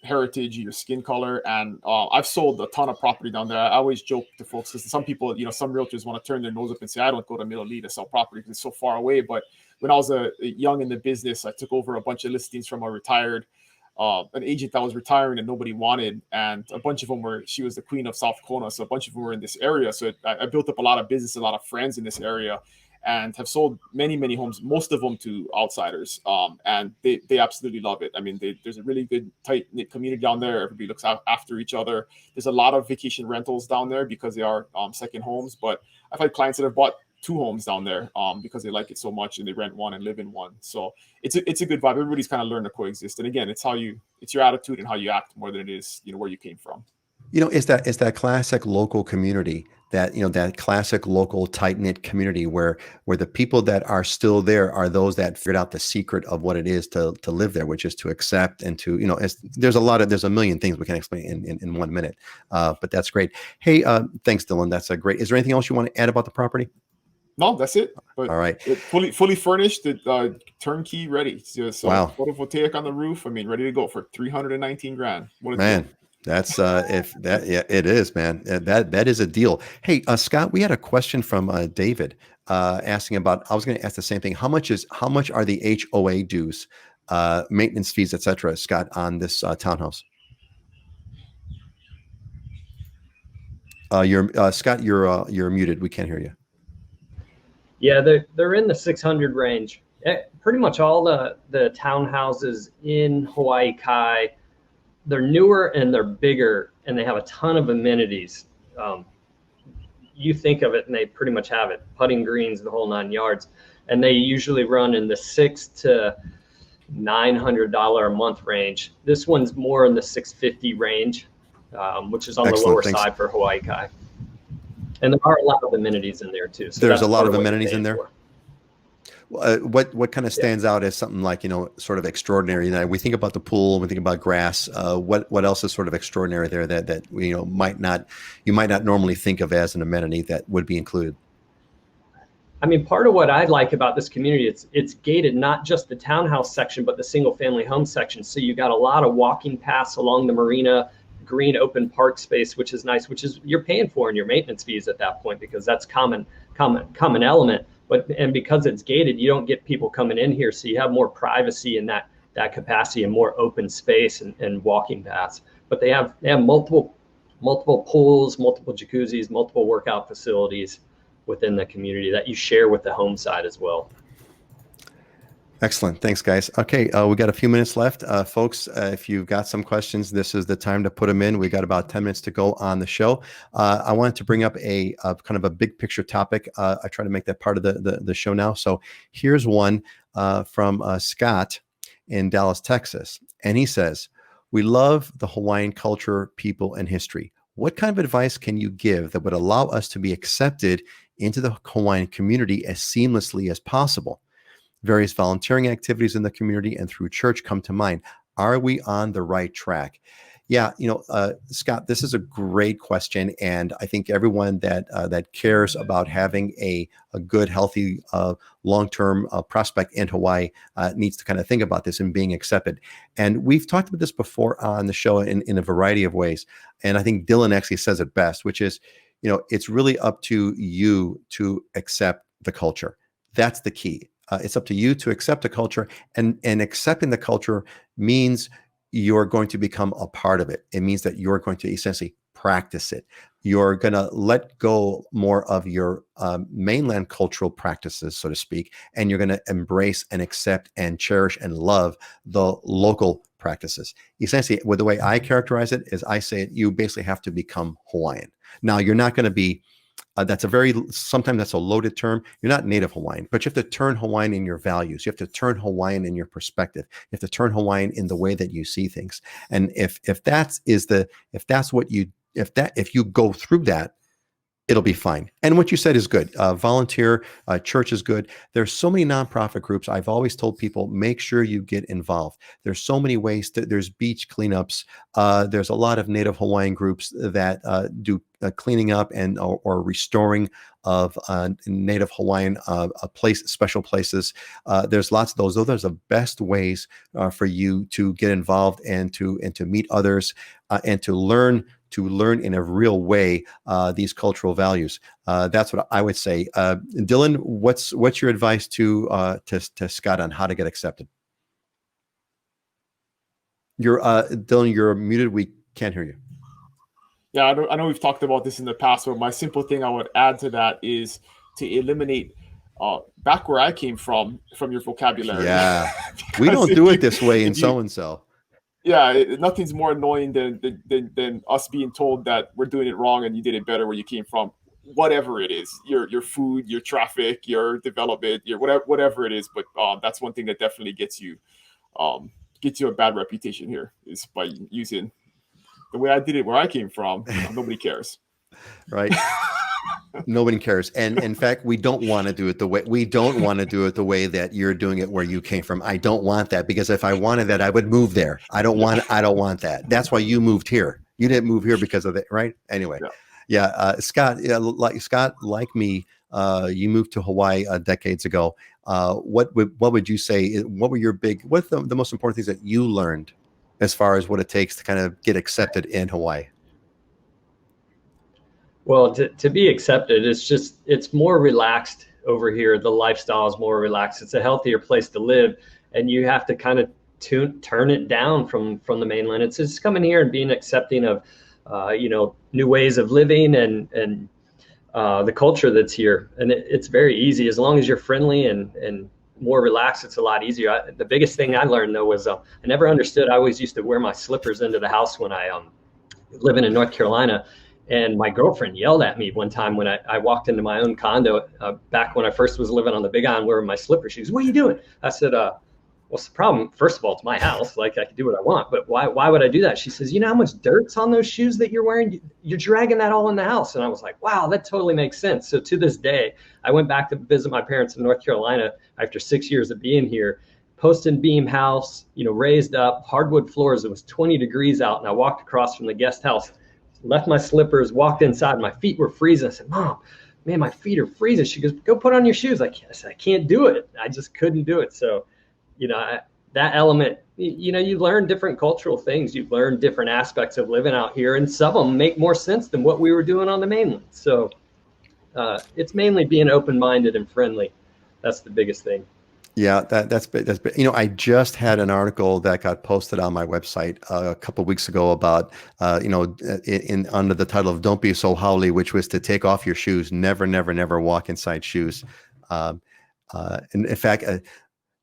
heritage, your skin color. And I've sold a ton of property down there. I always joke to folks because some people, some realtors want to turn their nose up and say, I don't go to Miloli'i to sell property because it's so far away. But when I was young in the business, I took over a bunch of listings from an agent that was retiring and nobody wanted. And a bunch of them she was the queen of South Kona. So a bunch of them were in this area. So I built up a lot of business, a lot of friends in this area, and have sold many, many homes, most of them to outsiders. And they absolutely love it. I mean, there's a really good, tight-knit community down there. Everybody looks after each other. There's a lot of vacation rentals down there because they are second homes. But I've had clients that have bought 2 homes down there because they like it so much and they rent one and live in one. So it's a good vibe. Everybody's kind of learned to coexist. And again, it's your attitude and how you act more than it is, where you came from. It's that classic local community, that classic local tight-knit community where the people that are still there are those that figured out the secret of what it is to live there, which is to accept and to, there's a million things we can explain in 1 minute. But that's great. Hey, thanks, Dylan. That's great. Is there anything else you want to add about the property? No, that's it. But all right. Fully furnished, turnkey ready. So wow. Photovoltaic on the roof. I mean, ready to go for $319,000. What a man. deal. That's it is, man. That is a deal. Hey, Scott, we had a question from David asking about. I was going to ask the same thing. How much are the HOA dues, maintenance fees, etc., Scott, on this townhouse? Scott, you're muted. We can't hear you. Yeah, they're in the 600 range. Pretty much all the townhouses in Hawaii Kai. They're newer and they're bigger and they have a ton of amenities. You think of it and they pretty much have it. Putting greens, the whole 9 yards. And they usually run in the $600 to $900 a month range. This one's more in the $650 range, which is on Excellent. the lower Thanks. side for Hawaii Kai. And there are a lot of amenities in there too. So there's a lot of amenities in there. What kind of stands out as something like, sort of extraordinary? We think about the pool, we think about grass. What else is sort of extraordinary there that you might not normally think of as an amenity that would be included? I mean, part of what I like about this community, it's gated, not just the townhouse section, but the single family home section. So you got a lot of walking paths along the marina, green open park space, which is nice, which is you're paying for in your maintenance fees at that point, because that's common element. And because it's gated, you don't get people coming in here. So you have more privacy in that capacity and more open space and walking paths. But they have multiple pools, multiple jacuzzis, multiple workout facilities within the community that you share with the home side as well. Excellent. Thanks, guys. Okay, we got a few minutes left. Folks, if you've got some questions, this is the time to put them in. We got about 10 minutes to go on the show. I wanted to bring up a kind of a big picture topic. I try to make that part of the show now. So here's one from Scott in Dallas, Texas. And he says, "We love the Hawaiian culture, people, and history. What kind of advice can you give that would allow us to be accepted into the Hawaiian community as seamlessly as possible? Various volunteering activities in the community and through church come to mind. Are we on the right track?" Yeah, Scott, this is a great question, and I think everyone that cares about having a good, healthy, long-term prospect in Hawaii needs to kind of think about this and being accepted. And we've talked about this before on the show in a variety of ways. And I think Dylan actually says it best, which is, it's really up to you to accept the culture. That's the key. It's up to you to accept the culture, and accepting the culture means you're going to become a part of it. It means that you're going to essentially practice it. You're going to let go more of your mainland cultural practices, so to speak, and you're going to embrace and accept and cherish and love the local practices. Essentially, with the way I characterize it is, I say it, you basically have to become Hawaiian. Now, you're not going to be sometimes that's a loaded term. You're not native Hawaiian, but you have to turn Hawaiian in your values. You have to turn Hawaiian in your perspective. You have to turn Hawaiian in the way that you see things. And if you go through that, it'll be fine. And what you said is good. Volunteer, church is good. There's so many nonprofit groups. I've always told people, make sure you get involved. There's so many ways there's beach cleanups. There's a lot of Native Hawaiian groups that cleaning up or restoring of Native Hawaiian special places. There's lots of those. Those are the best ways for you to get involved and to meet others and to learn in a real way these cultural values. That's what I would say. Dylan, what's your advice to Scott on how to get accepted? Dylan, you're muted. We can't hear you. Yeah, I know we've talked about this in the past, but my simple thing I would add to that is to eliminate back where I came from your vocabulary. Yeah, we don't do it this way in so-and-so. Yeah, nothing's more annoying than us being told that we're doing it wrong and you did it better where you came from. Whatever it is, your food, your traffic, your development, your whatever it is. But that's one thing that definitely gets you a bad reputation here, is by using the way I did it where I came from. Nobody cares. Right. Nobody cares. And in fact, we don't want to do it the way that you're doing it where you came from. I don't want that, because if I wanted that, I would move there. I don't want that. That's why you moved here. You didn't move here because of that, right? Anyway. Yeah. Scott, like me, you moved to Hawaii decades ago. What would you say? What were the most important things that you learned as far as what it takes to kind of get accepted in Hawaii? Well, to be accepted, it's more relaxed over here. The lifestyle is more relaxed. It's a healthier place to live, and you have to kind of turn it down from the mainland. It's just coming here and being accepting of, new ways of living and the culture that's here. And it's very easy as long as you're friendly and more relaxed. It's a lot easier. The biggest thing I learned though was I never understood. I always used to wear my slippers into the house when I living in North Carolina. And my girlfriend yelled at me one time when I walked into my own condo back when I first was living on the Big Island wearing my slippers. She goes, "What are you doing?" I said, What's the problem? First of all, it's my house. Like, I can do what I want, but why would I do that? She says, you know how much dirt's on those shoes that you're wearing? You're dragging that all in the house. And I was like, wow, that totally makes sense. So to this day, I went back to visit my parents in North Carolina after 6 years of being here. Post and beam house, you know, raised up, hardwood floors. It was 20 degrees out, and I walked across from the guest house, left my slippers, walked inside. My feet were freezing. I said, Mom, man, my feet are freezing. She goes, go put on your shoes. I said, I can't do it. I just couldn't do it. So, you know, that element, you know, you learn different cultural things. You learn different aspects of living out here, and some of them make more sense than what we were doing on the mainland. So it's mainly being open-minded and friendly. That's the biggest thing. Yeah, that's you know, I just had an article that got posted on my website a couple of weeks ago about you know, under the title of "Don't Be So Howly," which was to take off your shoes. Never, never, never walk inside shoes. And in fact,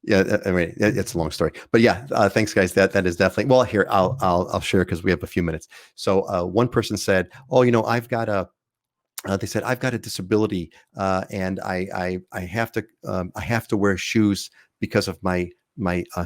yeah, I mean, it's a long story, but yeah, thanks guys. That is definitely, well, here, I'll share because we have a few minutes. So one person said, oh, you know, I've got a, they said, I've got a disability, and I have to wear shoes because of my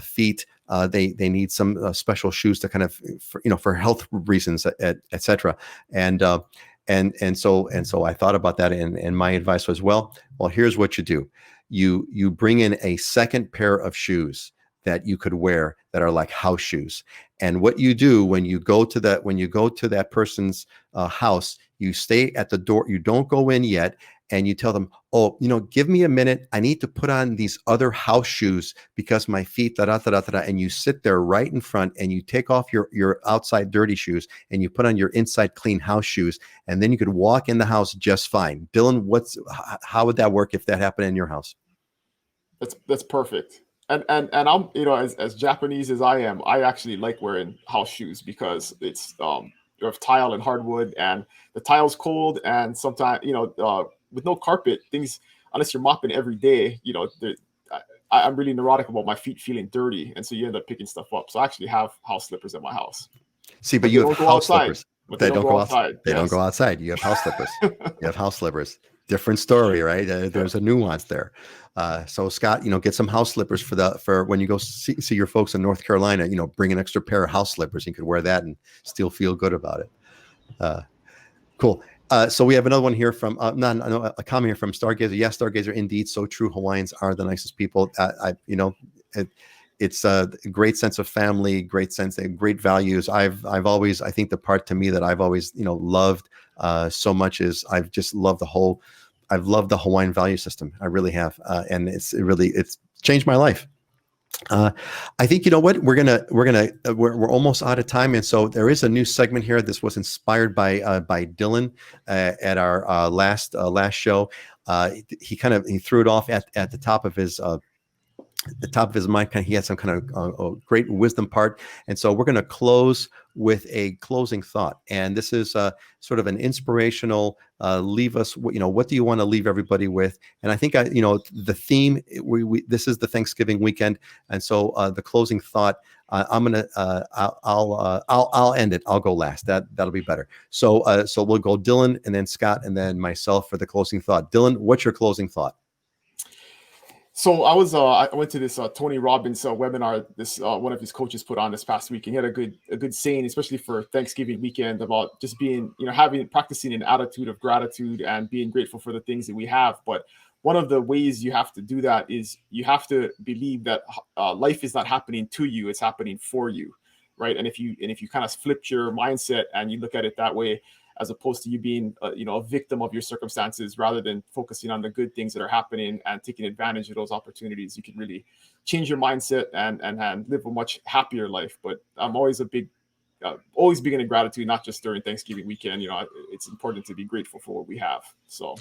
feet. They need some special shoes to kind of, for, you know, for health reasons, et cetera. And so I thought about that, and my advice was, well, here's what you do. You bring in a second pair of shoes that you could wear that are like house shoes. And what you do when you go to that person's house, you stay at the door, you don't go in yet, and you tell them, oh, you know, give me a minute. I need to put on these other house shoes because my feet, and you sit there right in front, and you take off your outside dirty shoes, and you put on your inside clean house shoes, and then you could walk in the house just fine. Dylan, how would that work if that happened in your house? That's perfect. And I'm, you know, as Japanese as I am, I actually like wearing house shoes because it's you have tile and hardwood, and the tile's cold, and sometimes, you know, with no carpet, things, unless you're mopping every day, you know, I'm really neurotic about my feet feeling dirty, and so you end up picking stuff up. So I actually have house slippers at my house. See, but you have house slippers. They don't go outside. They don't go outside. You have house slippers. You have house slippers. Different story, right? There's a nuance there. So Scott, you know, get some house slippers for when you go see your folks in North Carolina. You know, bring an extra pair of house slippers. You could wear that and still feel good about it. Cool. So we have another one here from a comment here from Stargazer. Yes, Stargazer, indeed, so true. Hawaiians are the nicest people. You know, it's a great sense of family, great values. I've always, I think the part to me that I've always, you know, loved so much is I've loved the Hawaiian value system. I really have, and it's changed my life. I think, you know what, we're almost out of time, and so there is a new segment here. This was inspired by Dylan at our last show. He threw it off at the top of his mind. He had some kind of great wisdom part, and so we're going to close with a closing thought. And this is sort of an inspirational. Leave us. You know, what do you want to leave everybody with? And I think you know, the theme. This is the Thanksgiving weekend, and so the closing thought. I'll end it. I'll go last. That'll be better. So we'll go Dylan, and then Scott, and then myself for the closing thought. Dylan, what's your closing thought? So I went to this Tony Robbins webinar. This one of his coaches put on this past week, and he had a good saying, especially for Thanksgiving weekend, about just being, you know, practicing an attitude of gratitude and being grateful for the things that we have. But one of the ways you have to do that is you have to believe that life is not happening to you; it's happening for you, right? And if you kind of flip your mindset and you look at it that way, as opposed to you being, you know, a victim of your circumstances, rather than focusing on the good things that are happening and taking advantage of those opportunities, you can really change your mindset and live a much happier life. But I'm always always big into gratitude, not just during Thanksgiving weekend. You know, it's important to be grateful for what we have. So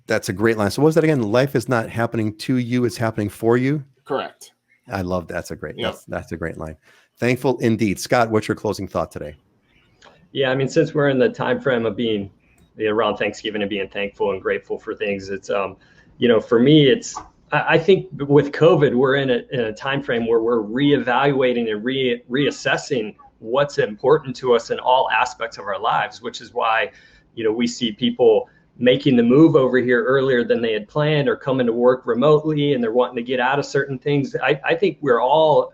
that's a great line. So what was that again? Life is not happening to you; it's happening for you. Correct. I love that. That's a great. Yep. That's a great line. Thankful indeed, Scott. What's your closing thought today? Yeah, I mean, since we're in the time frame of being around Thanksgiving and being thankful and grateful for things, it's you know, for me, I think with COVID, we're in a time frame where we're reevaluating and reassessing what's important to us in all aspects of our lives, which is why, you know, we see people making the move over here earlier than they had planned, or coming to work remotely and they're wanting to get out of certain things. I think we're all,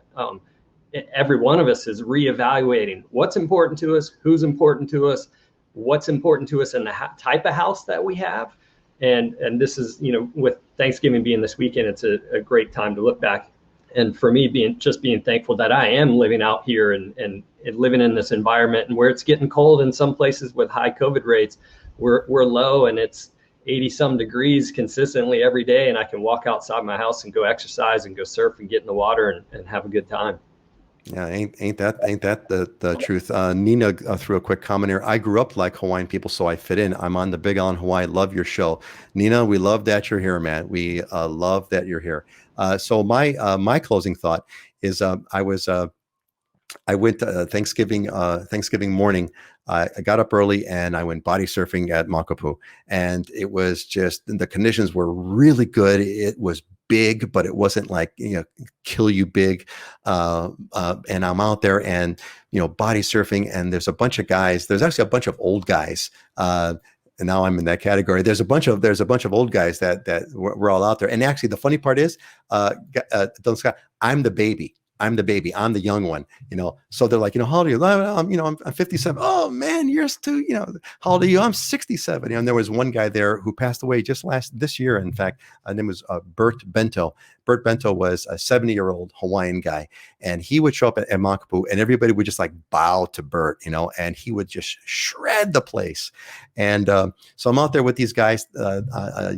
every one of us is reevaluating what's important to us, who's important to us, what's important to us, and the type of house that we have. And this is, you know, with Thanksgiving being this weekend, it's a great time to look back. And for me, being thankful that I am living out here and living in this environment, and where it's getting cold in some places with high COVID rates, we're low, and it's 80 some degrees consistently every day. And I can walk outside my house and go exercise and go surf and get in the water and have a good time. Yeah, ain't that the truth? Nina threw a quick comment here. I grew up like Hawaiian people, so I fit in. I'm on the Big Island, Hawaii. Love your show, Nina. We love that you're here, man. We love that you're here. So my closing thought is I went Thanksgiving morning. I got up early and I went body surfing at Makapu, and it was just, the conditions were really good. It was big, but it wasn't like, you know, kill you big. And I'm out there and, you know, body surfing, and there's a bunch of guys. There's actually a bunch of old guys. And now I'm in that category. There's a bunch of old guys that we're all out there. And actually, the funny part is, I'm the baby. I'm the young one, you know. So they're like, you know, how old are you? I'm 57. Oh man, you're too, you know, how old are you? I'm 67. And there was one guy there who passed away just this year. In fact, his name was Bert Bento. Bert Bento was a 70-year-old Hawaiian guy, and he would show up at Makapu, and everybody would just like bow to Bert, you know, and he would just shred the place. And so I'm out there with these guys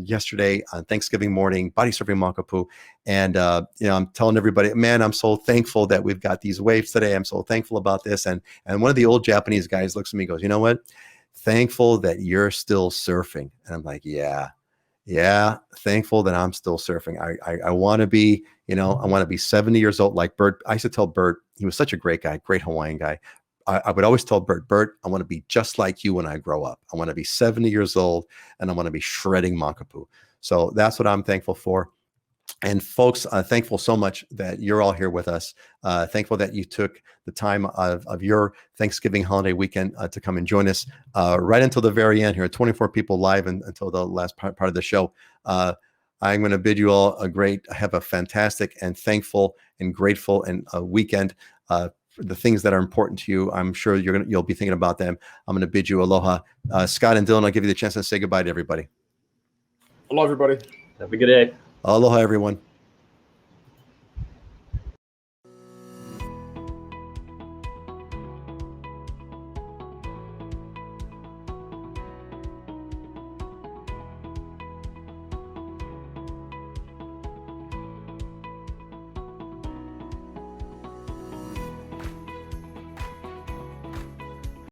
yesterday on Thanksgiving morning, body surfing Makapu. And, you know, I'm telling everybody, man, I'm so thankful that we've got these waves today. I'm so thankful about this. And one of the old Japanese guys looks at me and goes, you know what? Thankful that you're still surfing. And I'm like, yeah, thankful that I'm still surfing. I want to be, you know, I want to be 70 years old like Bert. I used to tell Bert, he was such a great guy, great Hawaiian guy. I would always tell Bert, I want to be just like you when I grow up. I want to be 70 years old and I want to be shredding Makapu. So that's what I'm thankful for. And folks, thankful so much that you're all here with us. Thankful that you took the time of your Thanksgiving holiday weekend to come and join us right until the very end here. 24 people live until the last part of the show. I'm going to bid you all have a fantastic and thankful and grateful and weekend. The things that are important to you, I'm sure you'll be thinking about them. I'm going to bid you aloha. Scott and Dylan, I'll give you the chance to say goodbye to everybody. Hello, everybody. Have a good day. Aloha, everyone.